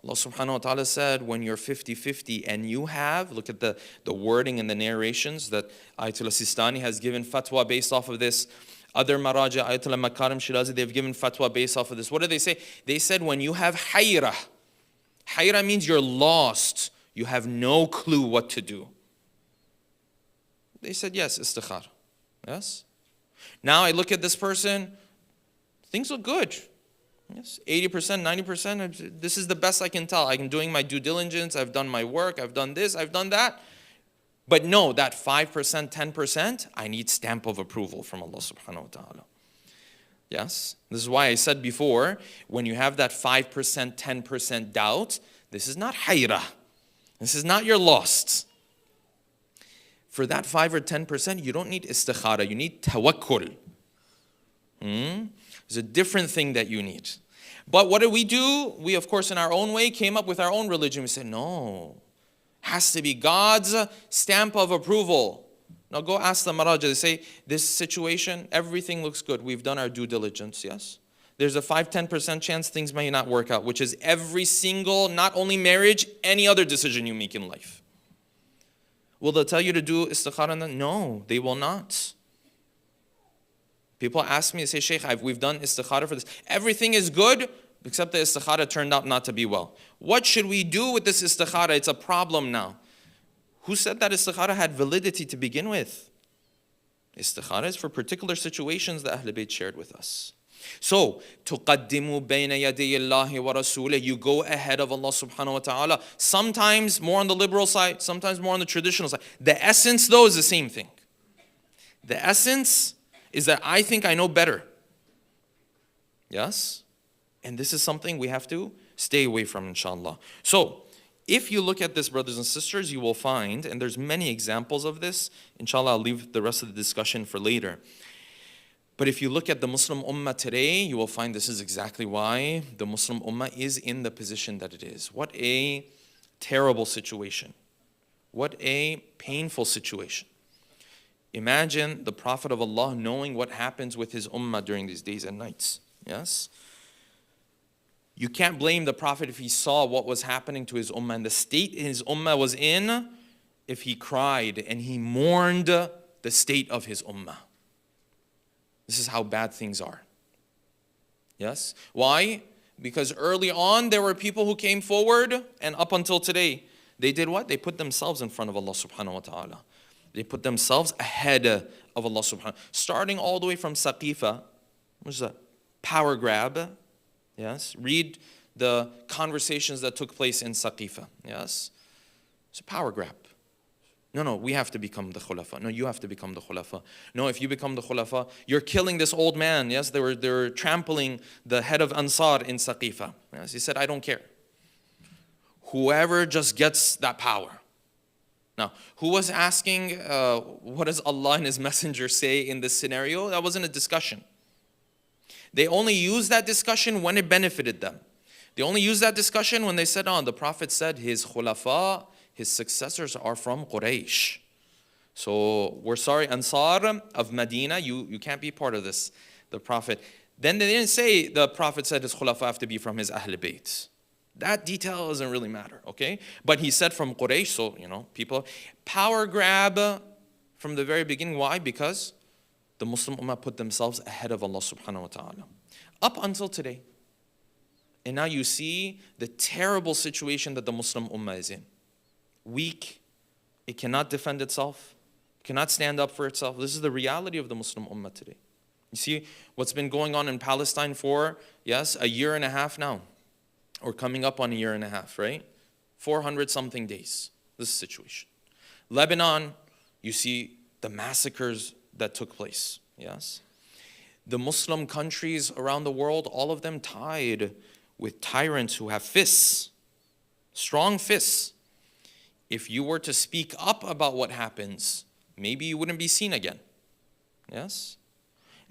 Allah subhanahu wa ta'ala said, when you're 50-50 and you have, look at the wording and the narrations that Ayatul Sistani has given fatwa based off of this. Other Maraja, Ayatul Makarim Shirazi, they've given fatwa based off of this. What do they say? They said when you have hayra. Hayra means you're lost. You have no clue what to do. They said, yes, istikhara. Yes? Now I look at this person, things look good. Yes, 80%, 90%, this is the best I can tell. I'm doing my due diligence, I've done my work, I've done this, I've done that. But no, that 5%, 10%, I need stamp of approval from Allah subhanahu wa ta'ala. Yes? This is why I said before, when you have that 5%, 10% doubt, this is not hayra. This is not your lost. For that 5 or 10%, you don't need istikhara, you need tawakkul. There's a different thing that you need. But what do? We, of course, in our own way, came up with our own religion. We said, no, has to be God's stamp of approval. Now go ask the Maraja. They say, this situation, everything looks good. We've done our due diligence, yes? There's a 5-10% chance things may not work out, which is every single, not only marriage, any other decision you make in life. Will they tell you to do istikhara? No, they will not. People ask me, they say, Shaykh, we've done istikhara for this. Everything is good, except the istikhara turned out not to be well. What should we do with this istikhara? It's a problem now. Who said that istikhara had validity to begin with? Istikhara is for particular situations that Ahlul Bayt shared with us. So, تُقَدِّمُوا بَيْنَ يَدَيِ اللَّهِ وَرَسُولِهِ, you go ahead of Allah subhanahu wa ta'ala. Sometimes more on the liberal side, sometimes more on the traditional side. The essence though is the same thing. The essence is that I think I know better. Yes? And this is something we have to stay away from, inshallah. So, if you look at this, brothers and sisters, you will find, and there's many examples of this, inshallah, I'll leave the rest of the discussion for later. But if you look at the Muslim Ummah today, you will find this is exactly why the Muslim Ummah is in the position that it is. What a terrible situation. What a painful situation. Imagine the Prophet of Allah knowing what happens with his Ummah during these days and nights. Yes? You can't blame the Prophet if he saw what was happening to his Ummah and the state his Ummah was in, if he cried and he mourned the state of his Ummah. This is how bad things are. Yes? Why? Because early on there were people who came forward, and up until today, they did what? They put themselves in front of Allah subhanahu wa ta'ala. They put themselves ahead of Allah subhanahu wa ta'ala. Starting all the way from Saqifa, which is a power grab. Yes? Read the conversations that took place in Saqifa. Yes? It's a power grab. No, we have to become the khulafa. No, you have to become the khulafa. No, if you become the khulafa, you're killing this old man. Yes, they were trampling the head of Ansar in Saqifa. Yes, he said, I don't care. Whoever just gets that power. Now, who was asking, what does Allah and His Messenger say in this scenario? That wasn't a discussion. They only used that discussion when it benefited them. They only used that discussion when they said, the Prophet said his khulafa, his successors are from Quraysh. So we're sorry, Ansar of Medina, you can't be part of this. The Prophet. Then they didn't say the Prophet said his khulafa have to be from his Ahl Bayt. That detail doesn't really matter, okay? But he said from Quraysh, so, people. Power grab from the very beginning. Why? Because the Muslim Ummah put themselves ahead of Allah subhanahu wa ta'ala. Up until today. And now you see the terrible situation that the Muslim Ummah is in. Weak, it cannot defend itself, cannot stand up for itself. This is the reality of the Muslim Ummah today. You see what's been going on in Palestine for, yes, a year and a half now, or coming up on a year and a half, right? 400 something days, this situation. Lebanon, you see the massacres that took place, yes? The Muslim countries around the world, all of them tied with tyrants who have fists, strong fists. If you were to speak up about what happens, maybe you wouldn't be seen again. Yes?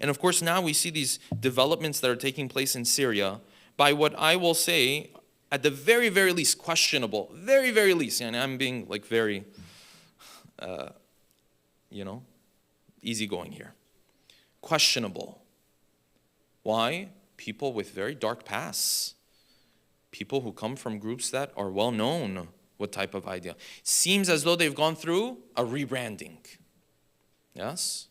And of course, now we see these developments that are taking place in Syria by what I will say, at the very, very least, questionable. Very, very least. And I'm being like very, easygoing here. Questionable. Why? People with very dark pasts. People who come from groups that are well known. What type of idea? Seems as though they've gone through a rebranding. Yes?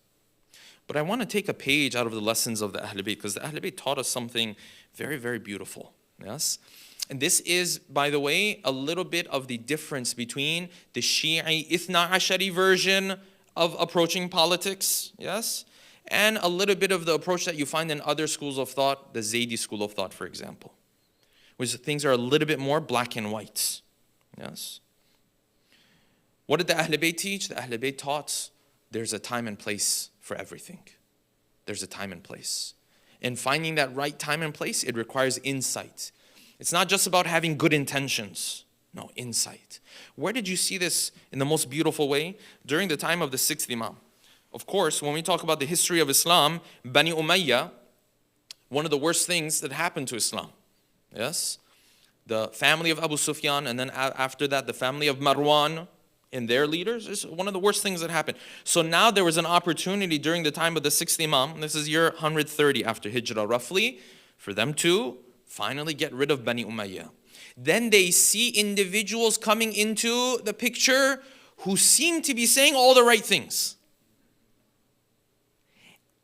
But I want to take a page out of the lessons of the Ahl Bayt, because the Ahl Bayt taught us something very, very beautiful. Yes? And this is, by the way, a little bit of the difference between the Shi'i Ithna Ashari version of approaching politics, yes? And a little bit of the approach that you find in other schools of thought, the Zaydi school of thought, for example, which things are a little bit more black and white. Yes. What did the Ahl Bayt teach? The Ahl Bayt taught there's a time and place for everything. There's a time and place. And finding that right time and place, it requires insight. It's not just about having good intentions. No, insight. Where did you see this in the most beautiful way? During the time of the 6th Imam. Of course, when we talk about the history of Islam, Bani Umayyah, one of the worst things that happened to Islam. Yes? The family of Abu Sufyan, and then after that, the family of Marwan and their leaders, is one of the worst things that happened. So now there was an opportunity during the time of the 6th Imam, this is year 130 after Hijrah roughly, for them to finally get rid of Bani Umayyah. Then they see individuals coming into the picture who seem to be saying all the right things.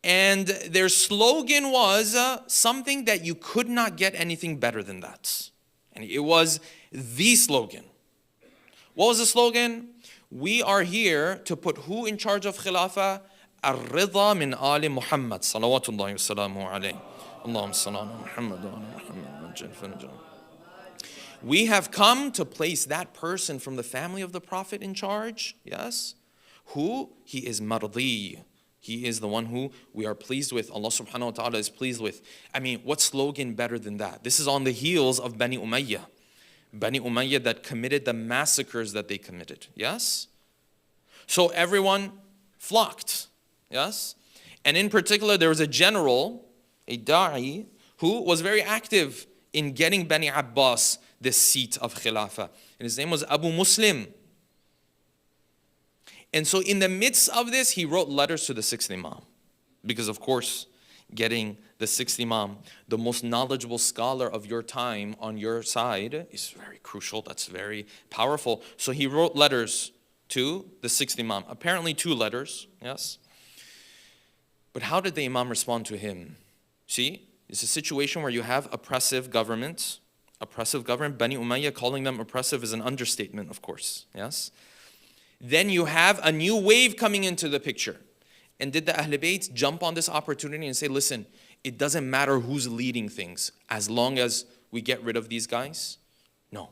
And their slogan was something that you could not get anything better than that. And it was the slogan. What was the slogan? We are here to put who in charge of Khilafah? Ar-Ridha min Ali Muhammad, salawatullahi wa salamu alayhi. Allahumma salli ala Muhammad wa ala Muhammad. We have come to place that person from the family of the Prophet in charge, yes? Who? He is mardi. He is the one who we are pleased with. Allah subhanahu wa ta'ala is pleased with. I mean, what slogan better than that? This is on the heels of Bani Umayyah. Bani Umayyah that committed the massacres that they committed, yes? So everyone flocked, yes? And in particular, there was a general, a da'i, who was very active in getting Bani Abbas this seat of Khilafah. And his name was Abu Muslim. And so in the midst of this, he wrote letters to the sixth Imam. Because of course, getting the sixth Imam, the most knowledgeable scholar of your time on your side is very crucial. That's very powerful. So he wrote letters to the sixth Imam. Apparently 2 letters, yes. But how did the Imam respond to him? See, it's a situation where you have oppressive government. Bani Umayyah, calling them oppressive is an understatement, of course, yes. Then you have a new wave coming into the picture. And did the Ahl Bayt jump on this opportunity and say, listen, it doesn't matter who's leading things as long as we get rid of these guys? No.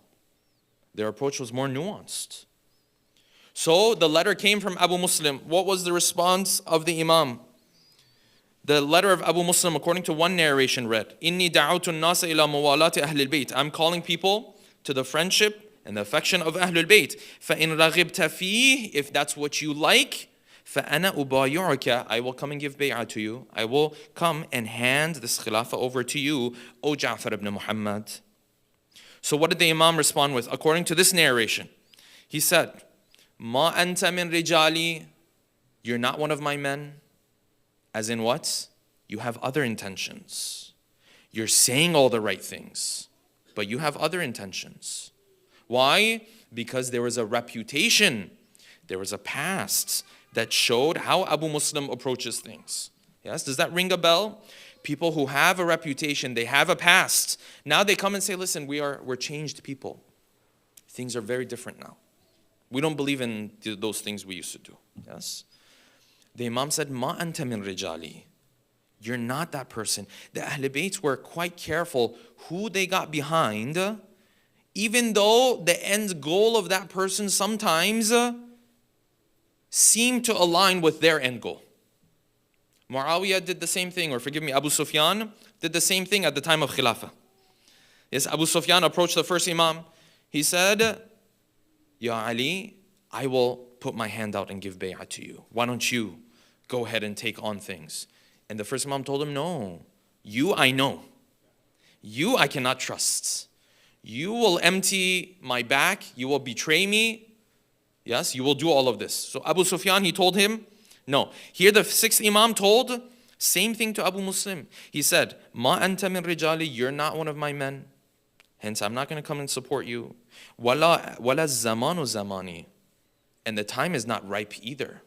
Their approach was more nuanced. So the letter came from Abu Muslim. What was the response of the Imam? The letter of Abu Muslim, according to one narration, read, Inni da'awtu an-nasa ila muwalati ahli al-bayt. I'm calling people to the friendship and the affection of Ahlul Bayt. فَإِن رَغِبْتَ فِيهِ, if that's what you like, فَأَنَا أُبَايُعُكَ, I will come and give bay'ah to you. I will come and hand this khilafah over to you, O Ja'far ibn Muhammad. So what did the Imam respond with? According to this narration, he said, Ma anta min rijali, you're not one of my men. As in what? You have other intentions. You're saying all the right things, but you have other intentions. Why? Because there was a reputation, there was a past that showed how Abu Muslim approaches things. Yes, does that ring a bell? People who have a reputation, they have a past. Now they come and say, listen, we're changed people. Things are very different now. We don't believe in those things we used to do. Yes. The Imam said, Ma anta min rijali. You're not that person. The Ahl Bayt were quite careful who they got behind, even though the end goal of that person sometimes seemed to align with their end goal. Muawiyah did the same thing, or forgive me, Abu Sufyan did the same thing at the time of Khilafah. Yes, Abu Sufyan approached the first Imam. He said, Ya Ali, I will put my hand out and give bay'ah to you. Why don't you go ahead and take on things? And the first Imam told him, no, you I know. You I cannot trust. You will empty my back. You will betray me. Yes, you will do all of this. So Abu Sufyan, he told him, no. Here the sixth Imam told, same thing to Abu Muslim. He said, Ma anta min rijali, you're not one of my men. Hence, I'm not going to come and support you. Wala zamanu zamani. And the time is not ripe either.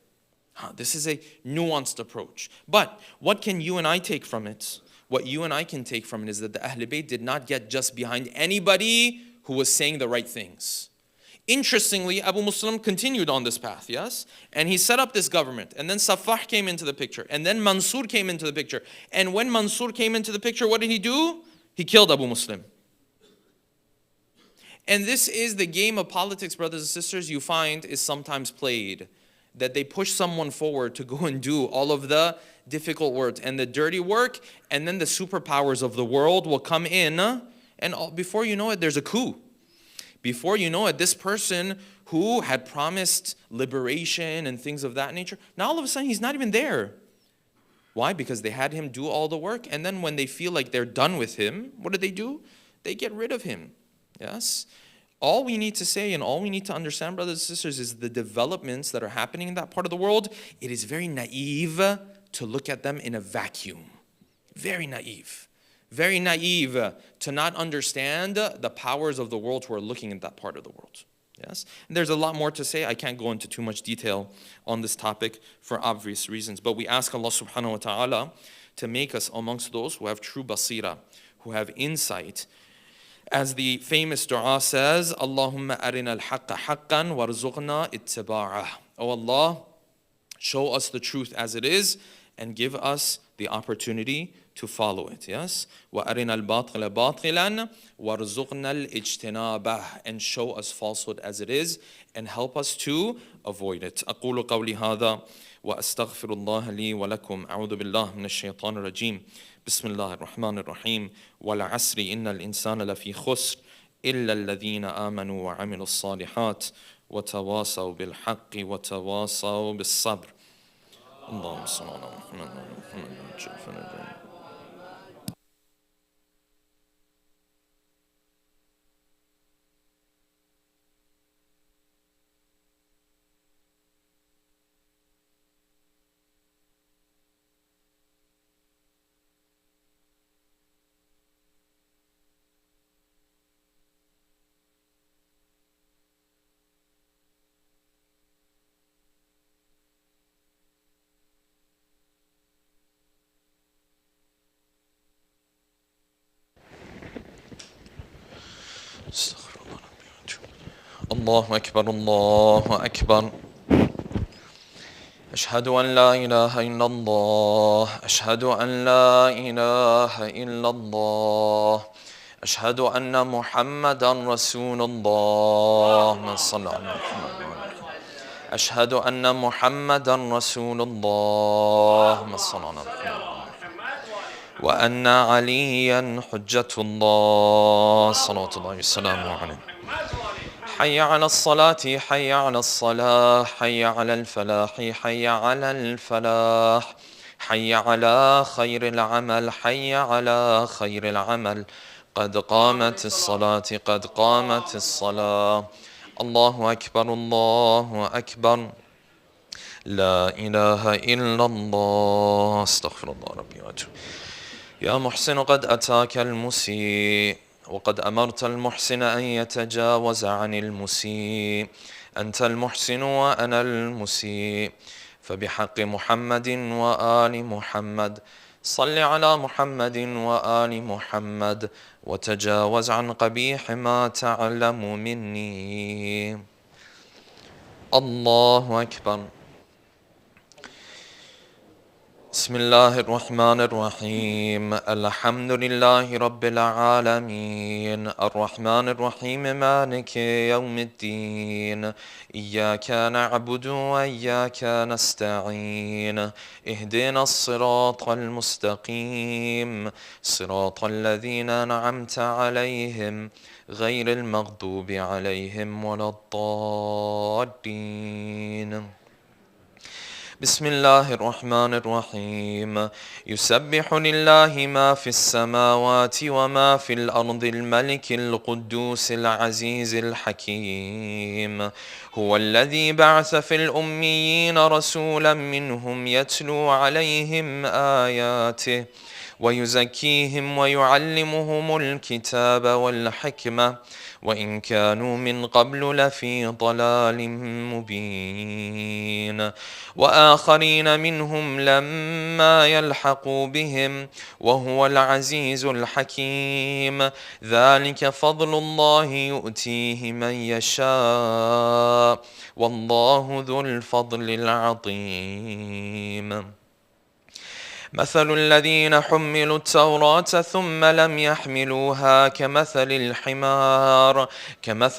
This is a nuanced approach. But what can you and I take from it? What you and I can take from it is that the Ahl Bayt did not get just behind anybody who was saying the right things. Interestingly, Abu Muslim continued on this path, yes? And he set up this government. And then Safah came into the picture. And then Mansur came into the picture. And when Mansur came into the picture, what did he do? He killed Abu Muslim. And this is the game of politics, brothers and sisters, you find is sometimes played. That they push someone forward to go and do all of the difficult work and the dirty work, and then the superpowers of the world will come in, and before you know it, there's a coup. Before you know it, this person who had promised liberation and things of that nature, now all of a sudden he's not even there. Why? Because they had him do all the work, and then when they feel like they're done with him, what do? They get rid of him. Yes? All we need to say and all we need to understand, brothers and sisters, is the developments that are happening in that part of the world. It is very naive to look at them in a vacuum. Very naive. Very naive to not understand the powers of the world who are looking at that part of the world. Yes? And there's a lot more to say. I can't go into too much detail on this topic for obvious reasons. But we ask Allah subhanahu wa ta'ala to make us amongst those who have true basira, who have insight. As the famous dua says, Allahumma arina al-haqqa haqqan warzuqna ittiba'ah. Oh Allah, show us the truth as it is and give us the opportunity to follow it. Yes? وَأَرِنَا الْبَاطِلَ بَاطِلًا وَارْزُقْنَا الْإِجْتِنَابَهِ, and show us falsehood as it is and help us to avoid it. أقول قولي هذا وأستغفر الله لي ولكم. أعوذ بالله من الشيطان الرجيم. بسم الله الرحمن الرحيم. والعصر إن الإنسان لفي خسر إلا الذين آمنوا وعملوا الصالحات وتواصوا بالحق وتواصوا بالصبر. اللهم صل على محمد وعلى الله أكبر الله أكبر. أشهد أن لا إله إلا الله. أشهد أن لا إله إلا الله. أشهد أن محمدا رسول الله. صلى الله عليه وسلم. أشهد أن محمدا رسول الله. صلى الله عليه وسلم. وأن عليا حجة الله صلوات الله وسلامه عليه. حي على الصلاة حي على الصلاة حي على الفلاح حي على الفلاح حي على خير العمل حي على خير العمل. قد قامت الصلاة قد قامت الصلاة. الله أكبر الله أكبر. لا إله إلا الله. استغفر الله ربي وأتوب. يا محسن قد أتاك المسيء وقد أمرت المحسن أن يتجاوز عن المسيء. أنت المحسن وأنا المسيء، فبحق محمد وآل محمد صل على محمد وآل محمد وتجاوز عن قبيح ما تعلم مني. الله أكبر. بسم الله الرحمن الرحيم. الحمد لله رب العالمين الرحمن الرحيم مالك يوم الدين. إياك نعبد وإياك نستعين. اهدنا الصراط المستقيم صراط الذين أنعمت عليهم غير المغضوب عليهم ولا الضالين. بسم الله الرحمن الرحيم. يسبح لله ما في السماوات وما في الأرض الملك القدوس العزيز الحكيم. هو الذي بعث في الأميين رسولا منهم يتلو عليهم آياته ويزكيهم ويعلمهم الكتاب والحكمة وإن كانوا من قبل لفي ضلال مبين. وآخرين منهم لما يلحقوا بهم وهو العزيز الحكيم. ذلك فضل الله يؤتيه من يشاء والله ذو الفضل العظيم. مثل الذين حملوا التوراة ثم لم يحملوها كمثل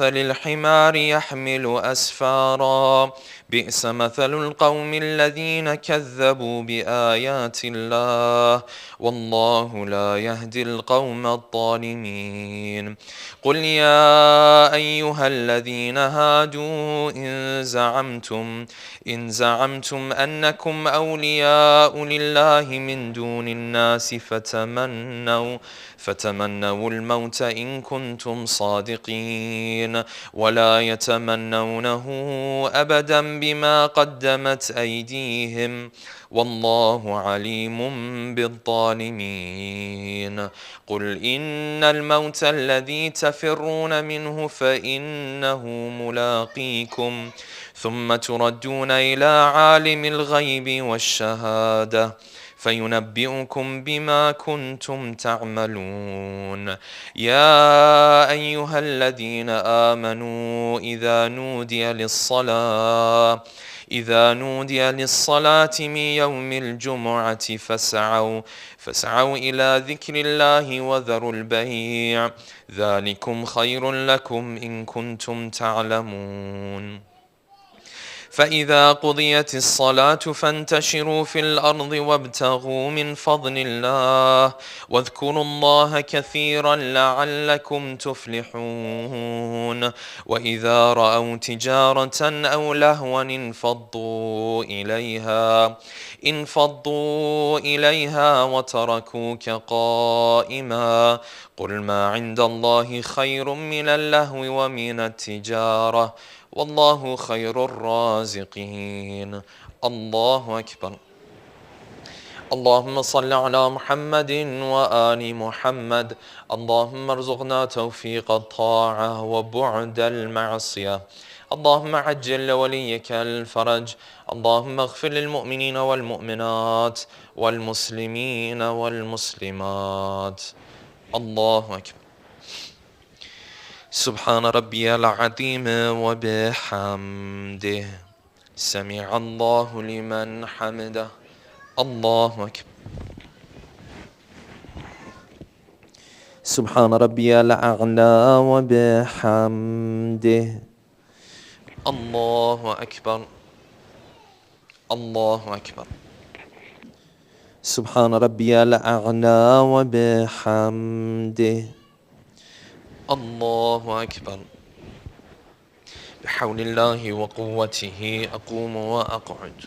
الحمار يحمل أسفارا. بئس مثل القوم الذين كذبوا بآيات الله والله لا يهدي القوم الظالمين. قل يا أيها الذين هادوا إن زعمتم أنكم أولياء لله من دون الناس فتمنوا الموت إن كنتم صادقين ولا يتمنونه أبدا بما قدمت أيديهم والله عليم بالظالمين. قل إن الموت الذي تفرون منه فإنه ملاقيكم ثم تردون إلى عالم الغيب والشهادة فينبئكم بما كنتم تعملون. يا أيها الذين آمنوا إذا إذا نودي للصلاة من يوم الجمعة فاسعوا إلى ذكر الله وذروا البيع ذلكم خير لكم إن كنتم تعلمون. فإذا قضيت الصلاة فانتشروا في الأرض وابتغوا من فضل الله واذكروا الله كثيرا لعلكم تفلحون. وإذا رأوا تجارة أو لهوا انفضوا إليها وتركوك قائما. قل ما عند الله خير من اللهو ومن التجارة والله خير الرازقين. الله أكبر. اللهم صل على محمد وآل محمد. اللهم ارزقنا توفيق الطاعة وبعد المعصية. اللهم عجل لوليك الفرج. اللهم اغفر للمؤمنين والمؤمنات والمسلمين والمسلمات. الله أكبر. سبحان ربي العظيم وبحمده سمع الله لمن حمده. الله أكبر. سبحان ربي الأعلى وبحمده. الله أكبر. الله أكبر. سبحان ربي الأعلى وبحمده. الله أكبر. بحول الله وقوته أقوم وأقعد.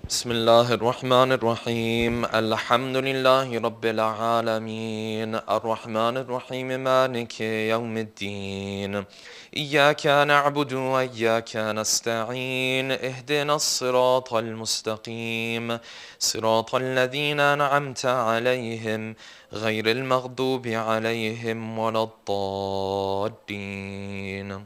بسم الله الرحمن الرحيم. الحمد لله رب العالمين الرحمن الرحيم مالك يوم الدين. إياك نعبد وإياك نستعين. اهدنا الصراط المستقيم صراط الذين أنعمت عليهم غير المغضوب عليهم ولا الضالين.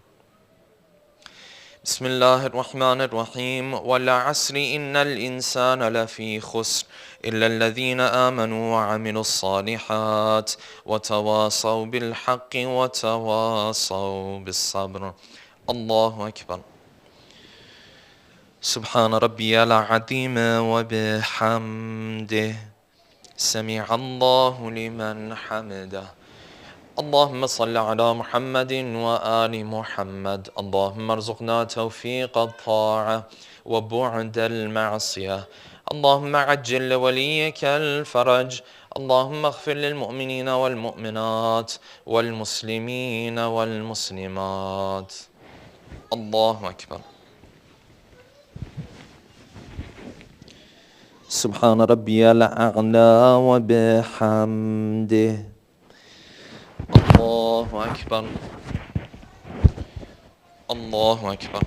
بسم الله الرحمن الرحيم. والعصر إن الإنسان لفي خسر إلا الذين آمنوا وعملوا الصالحات وتواصوا بالحق وتواصوا بالصبر. الله أكبر. سبحان ربي العظيم وبحمده سمع الله لمن حمده. اللهم صل على محمد وآل محمد. اللهم ارزقنا توفيق الطاعة وبعد المعصية. اللهم عجل لوليك الفرج. اللهم اغفر للمؤمنين والمؤمنات والمسلمين والمسلمات. الله أكبر. سبحان ربي الأعلى وبحمده. الله أكبر. الله أكبر.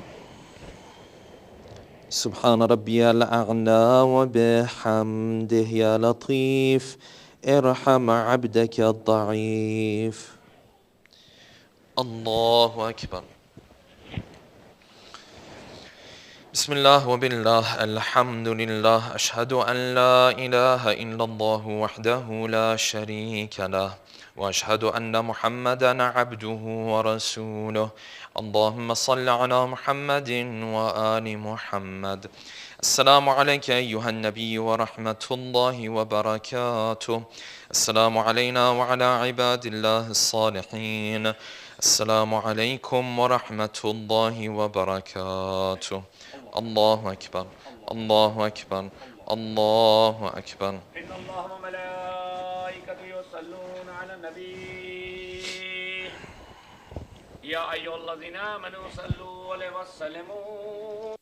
سبحان ربي الأعلى وبحمده. يا لطيف ارحم عبدك الضعيف. الله أكبر. بسم الله وبالله الحمد لله. أشهد أن لا إله إلا الله وحده لا شريك له وأشهد أن محمدا عبده ورسوله. اللهم صل على محمد وآل محمد. السلام عليك أيها النبي ورحمة الله وبركاته. السلام علينا وعلى عباد الله الصالحين. السلام عليكم ورحمة الله وبركاته. الله أكبر. الله أكبر. الله أكبر. إن الله وملائكته يصلون على النبي يا أيها الذين آمنوا صلوا عليه وسلموا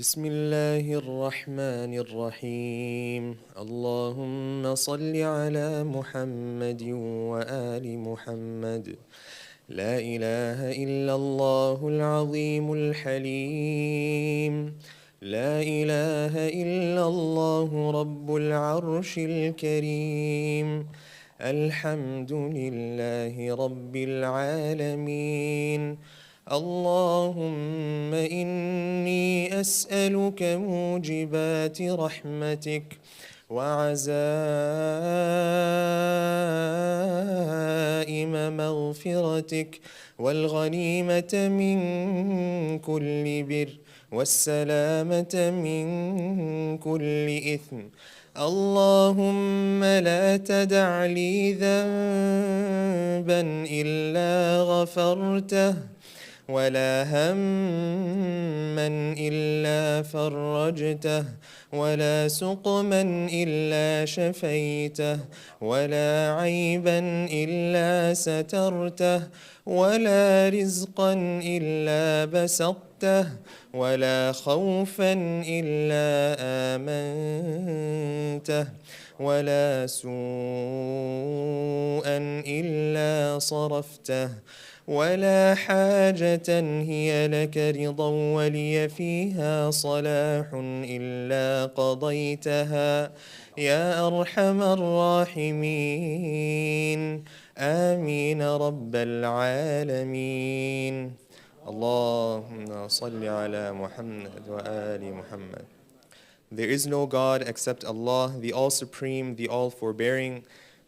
بسم الله الرحمن الرحيم اللهم صل على محمد وآل محمد لا إله إلا الله العظيم الحليم لا إله إلا الله رب العرش الكريم الحمد لله رب العالمين اللهم إني أسألك موجبات رحمتك وعزائم مغفرتك والغنيمة من كل بر والسلامة من كل إثم اللهم لا تدع لي ذنبا إلا غفرته ولا هما إلا فرجته ولا سقما إلا شفيته ولا عيبا إلا سترته ولا رزقا إلا بسطته ولا خوفا إلا آمنته ولا سوءا إلا صرفته ولا حاجة هي لك رضا ولي فيها صلاح إلا قضيتها يا أرحم الراحمين آمين رب العالمين اللهم صل على محمد وآل محمد. There is no God except Allah, the All-Supreme, the All-Forbearing.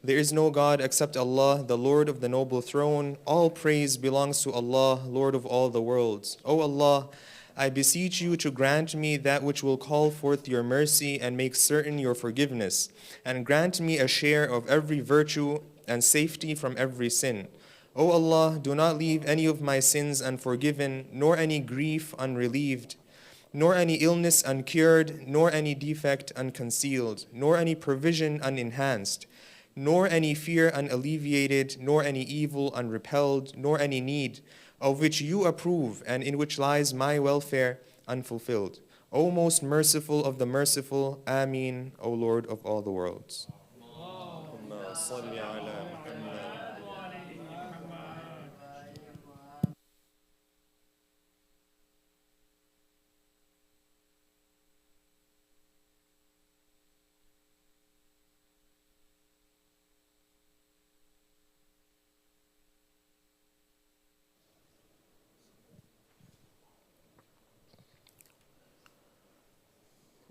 There is no God except Allah, the Lord of the Noble Throne. All praise belongs to Allah, Lord of all the worlds. O Allah, I beseech you to grant me that which will call forth your mercy and make certain your forgiveness, and grant me a share of every virtue and safety from every sin. O Allah, do not leave any of my sins unforgiven, nor any grief unrelieved, nor any illness uncured, nor any defect unconcealed, nor any provision unenhanced, nor any fear unalleviated, nor any evil unrepelled, nor any need of which you approve and in which lies my welfare unfulfilled. O most merciful of the merciful, Ameen, O Lord of all the worlds.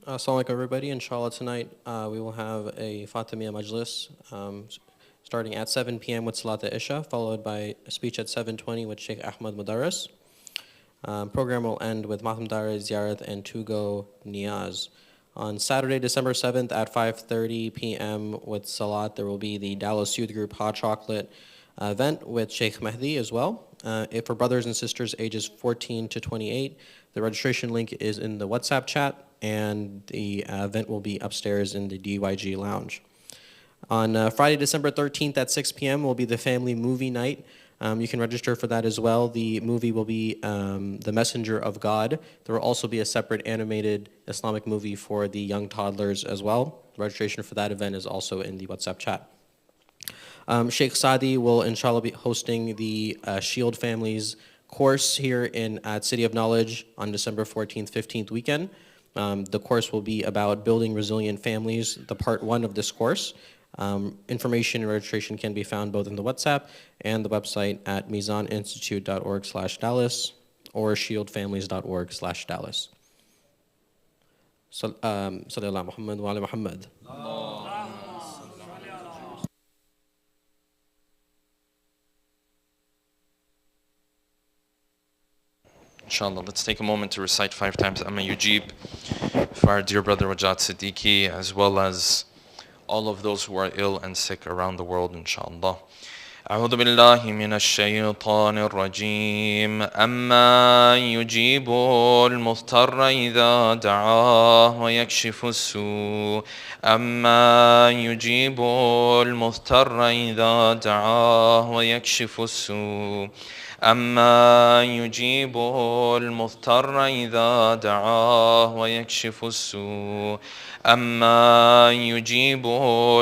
Assalamu alaikum everybody. Inshallah tonight we will have a Fatimiyya Majlis starting at 7 p.m. with Salāt-e-Isha, followed by a speech at 7:20 with Sheikh Ahmad Mudarris. Program will end with Matam Dara Ziyarat and Tugo Niyaz. On Saturday, December 7th at 5:30 p.m. with Salat, there will be the Dallas Youth Group Hot Chocolate event with Sheikh Mahdi as well. If for brothers and sisters ages 14 to 28, the registration link is in the WhatsApp chat, and the event will be upstairs in the DYG lounge. On Friday, December 13th at 6 p.m. will be the family movie night. You can register for that as well. The movie will be The Messenger of God. There will also be a separate animated Islamic movie for the young toddlers as well. Registration for that event is also in the WhatsApp chat. Sheikh Saadi will inshallah be hosting the Shield Families course here at City of Knowledge on December 14th, 15th weekend. The course will be about building resilient families, the part 1 of this course. Information and registration can be found both in the WhatsApp and the website at mizaninstitute.org/Dallas or shieldfamilies.org/Dallas. Sallallahu Muhammad wa ala Muhammad. Inshallah, let's take a moment to recite 5 times Amma Yujib for our dear brother Wajad Siddiqui, as well as all of those who are ill and sick around the world, inshallah. أعوذ بالله من الشيطان الرجيم أما يجيب المضطر إذا دعاه ويكشف السوء أما يجيب المضطر إذا دعاه ويكشف السوء أما يجيب المضطر إذا دعاه ويكشف السوء أما يجيب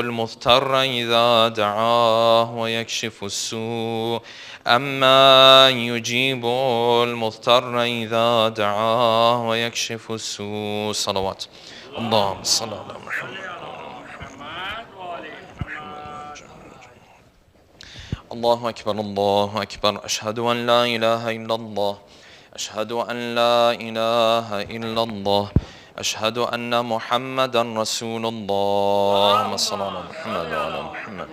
المضطر إذا دعاه ويكشف السوء أما يجيب المضطر إذا دعاه ويكشف السوء صلوات اللهم صل على محمد الله أكبر الله أكبر أشهد أن لا إله إلا الله أشهد أن لا إله إلا الله أشهد أن محمدا رسول الله اللهم صل على محمد وعلى محمد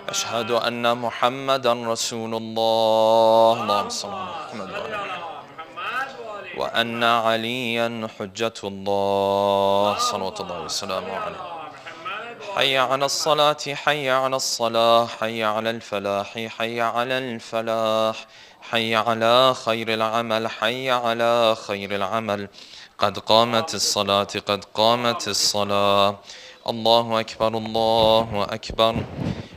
أشهد أن محمدا رسول الله اللهم صل على محمد وعلى محمد وأن عليا حجة الله صلوات الله وسلامه عليه حي على الصلاة حي على الصلاة حي على الفلاح حي على الفلاح حي على خير العمل حي على خير العمل قد قامت الصلاة قد قامت الصلاة الله أكبر الله أكبر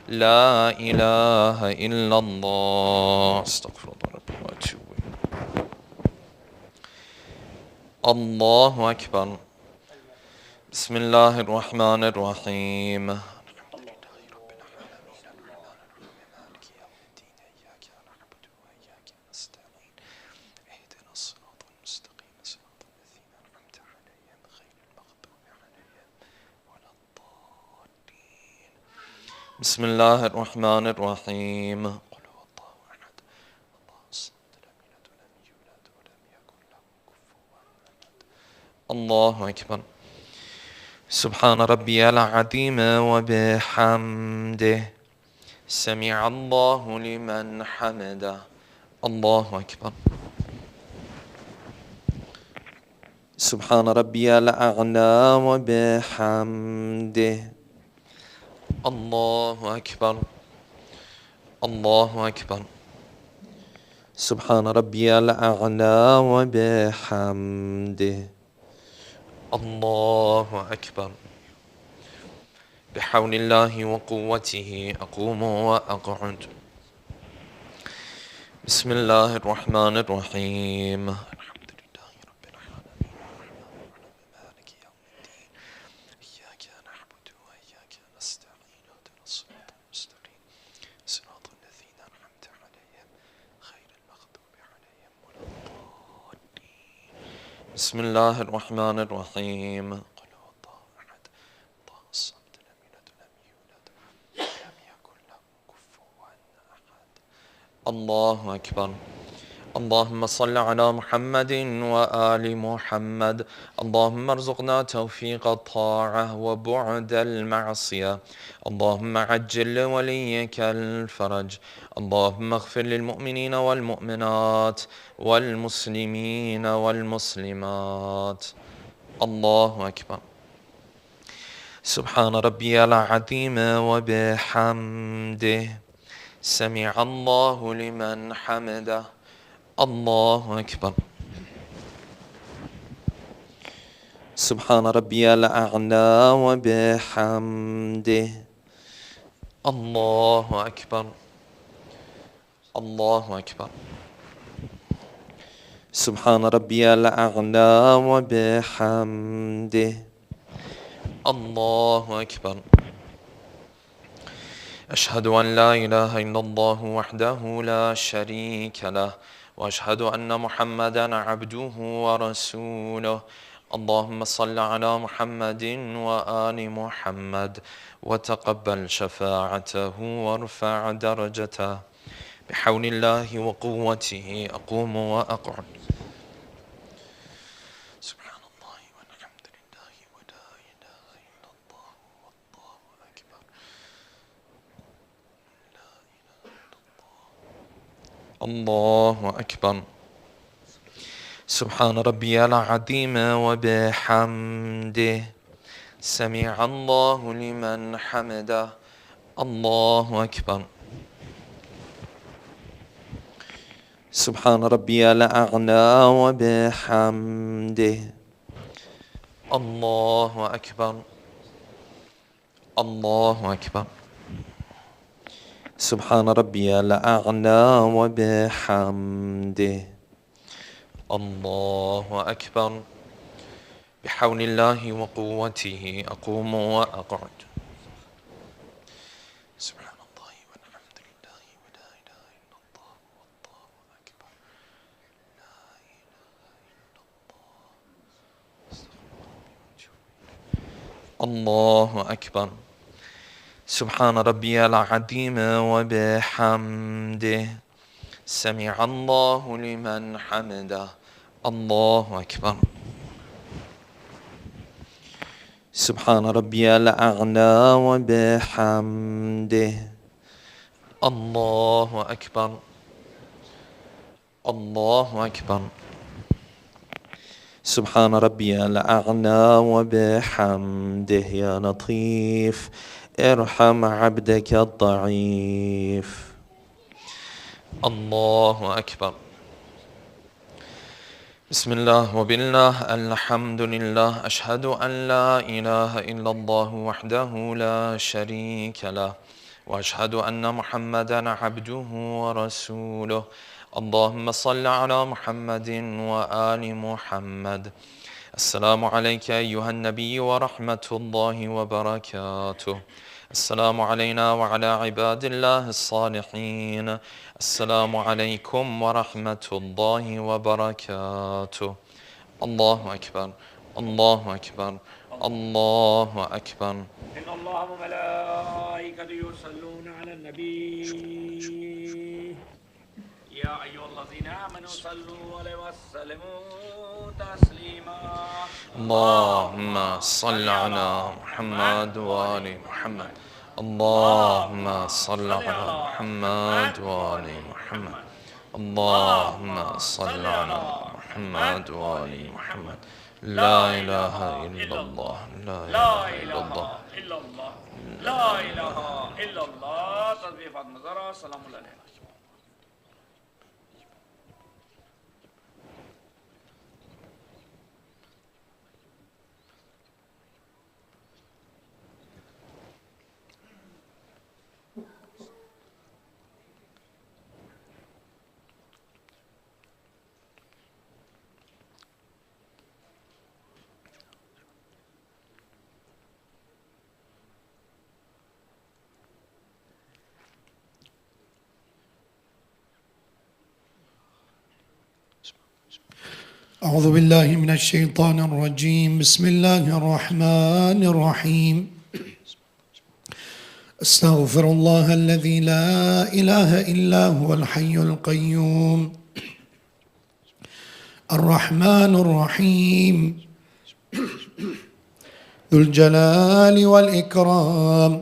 لا إله إلا الله استغفر الله ربي وأتوب إليه. الله أكبر بسم الله الرحمن الرحيم الحمد لله رب العالمين الرحمن الرحيم مالك يوم الدين إياك نعبد وإياك نستعين اهدنا الصراط المستقيم صراط الذين أنعمت عليهم غير المغضوب عليهم ولا الضالين بسم الله الرحمن الرحيم قل هو الله أحد الله الصمد لم يلد ولم يولد ولم يكن له كفوا أحد الله أكبر سبحان ربي العظيم وبحمده سمع الله لمن حمده الله أكبر سبحان ربي الأعلى وبحمده الله أكبر الله أكبر سبحان ربي الأعلى وبحمده الله أكبر بحول الله وقوته أقوم وأقعد بسم الله الرحمن الرحيم الحمد لله رب العالمين الرحمن الرحيم مالك يوم الدين إياك نعبد وإياك نستعين اهدنا الصراط المستقيم صراط الذين أنعمت عليهم غير المغضوب عليهم ولا الضالين بسم الله الرحمن الرحيم قل هو الله أحد الله الصمد لم يلد ولم يولد ولم يكن له كفوا أحد الله أكبر اللهم صل على محمد وآل محمد اللهم ارزقنا توفيق الطاعة وبعد المعصية اللهم عجل لوليك الفرج اللهم اغفر للمؤمنين والمؤمنات والمسلمين والمسلمات الله أكبر سبحان ربي العظيم وبحمده سمع الله لمن حمده الله أكبر سبحان ربي الأعلى وبحمده الله أكبر الله أكبر سبحان ربي الأعلى وبحمده الله أكبر أشهد أن لا إله إلا الله وحده لا شريك له وأشهد أن محمدا عبده ورسوله اللهم صل على محمد وآل محمد وتقبل شفاعته وارفع درجته بحول الله وقوته أقوم وأقعد سبحان الله والحمد لله ولا إله إلا الله والله أكبر لا إله إلا الله الله أكبر سبحان ربي العظيم وبحمده سمع الله لمن حمده الله أكبر سبحان ربي الأعلى وبحمده الله أكبر الله أكبر سبحان ربي الأعلى وبحمده. الله أكبر. بحول الله وقوته أقوم وأقعد. سبحان الله والحمد لله ولا إله إلا الله والله أكبر. لا إله إلا الله. الله أكبر. سبحان ربي العظيم وبحمده. سمع الله لمن حمده. الله أكبر. سبحان ربي الأعلى وبحمده. الله أكبر. الله أكبر. سبحان ربي الأعلى وبحمده. يا لطيف ارحم عبدك الضعيف. الله أكبر. بسم الله وبالله الحمد لله. أشهد أن لا إله إلا الله وحده لا شريك له وأشهد أن محمدا عبده ورسوله. اللهم صل على محمد وآل محمد. السلام عليك أيها النبي ورحمة الله وبركاته. السلام علينا وعلى عباد الله الصالحين. السلام عليكم ورحمة الله وبركاته. الله أكبر. الله أكبر. الله أكبر. إن الله وملائكته يصلون على النبي يا أيها الذين آمنوا صلوا عليه وسلموا تسليما. اللهم صل على محمد وآل محمد. اللهم صل على محمد وآل محمد. اللهم صل على محمد وآل محمد. لا إله إلا الله. لا إله إلا الله. إلا الله. لا إله إلا الله. تسبيح فاطمة السلام عليكم. أعوذ بالله من الشيطان الرجيم. بسم الله الرحمن الرحيم. أستغفر الله الذي لا إله إلا هو الحي القيوم الرحمن الرحيم ذو الجلال والإكرام.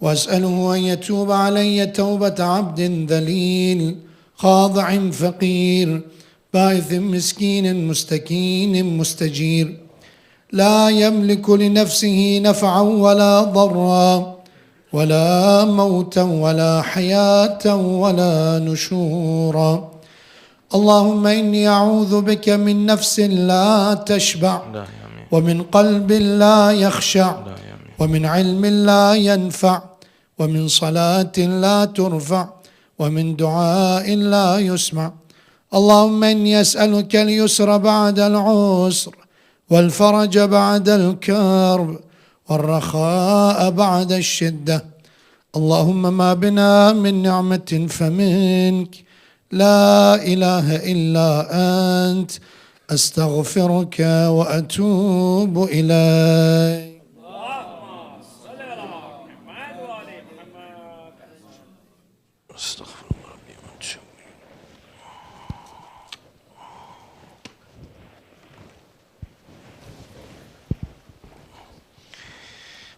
وأسأله أن يتوب علي توبة عبد ذليل خاضع فقير باعث مسكين مستكين مستجير لا يملك لنفسه نفعا ولا ضرا ولا موتا ولا حياة ولا نشورا. اللهم إني أعوذ بك من نفس لا تشبع ومن قلب لا يخشع ومن علم لا ينفع ومن صلاة لا ترفع ومن دعاء لا يسمع. اللهم إني أسألك اليسر بعد العسر والفرج بعد الكرب والرخاء بعد الشدة. اللهم ما بنا من نعمة فمنك لا إله إلا أنت. أستغفرك وأتوب إليك. استغفر الله ربي وأتوب إليه.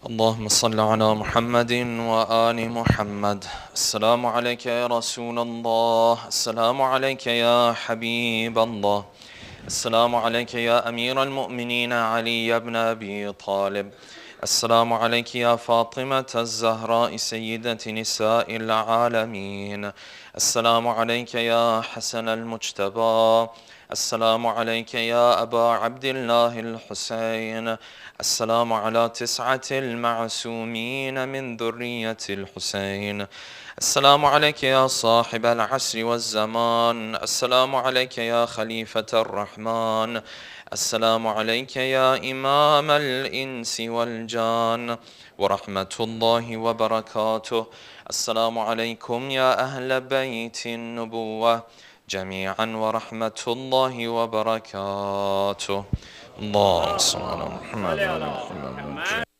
اللهم صل على محمد وآل محمد. السلام عليك يا رسول الله. السلام عليك يا حبيب الله. السلام عليك يا أمير المؤمنين علي بن أبي طالب. السلام عليك يا فاطمة الزهراء سيدة نساء العالمين. السلام عليك يا حسن المجتبى. السلام عليك يا أبا عبد الله الحسين. السلام على 9 المعصومين من ذرية الحسين. السلام عليك يا صاحب العصر والزمان. السلام عليك يا خليفة الرحمن. السلام عليك يا إمام الإنس والجان ورحمة الله وبركاته. السلام عليكم يا أهل بيت النبوة جميعا ورحمة الله وبركاته. اللهم صل على محمد وعلى محمد.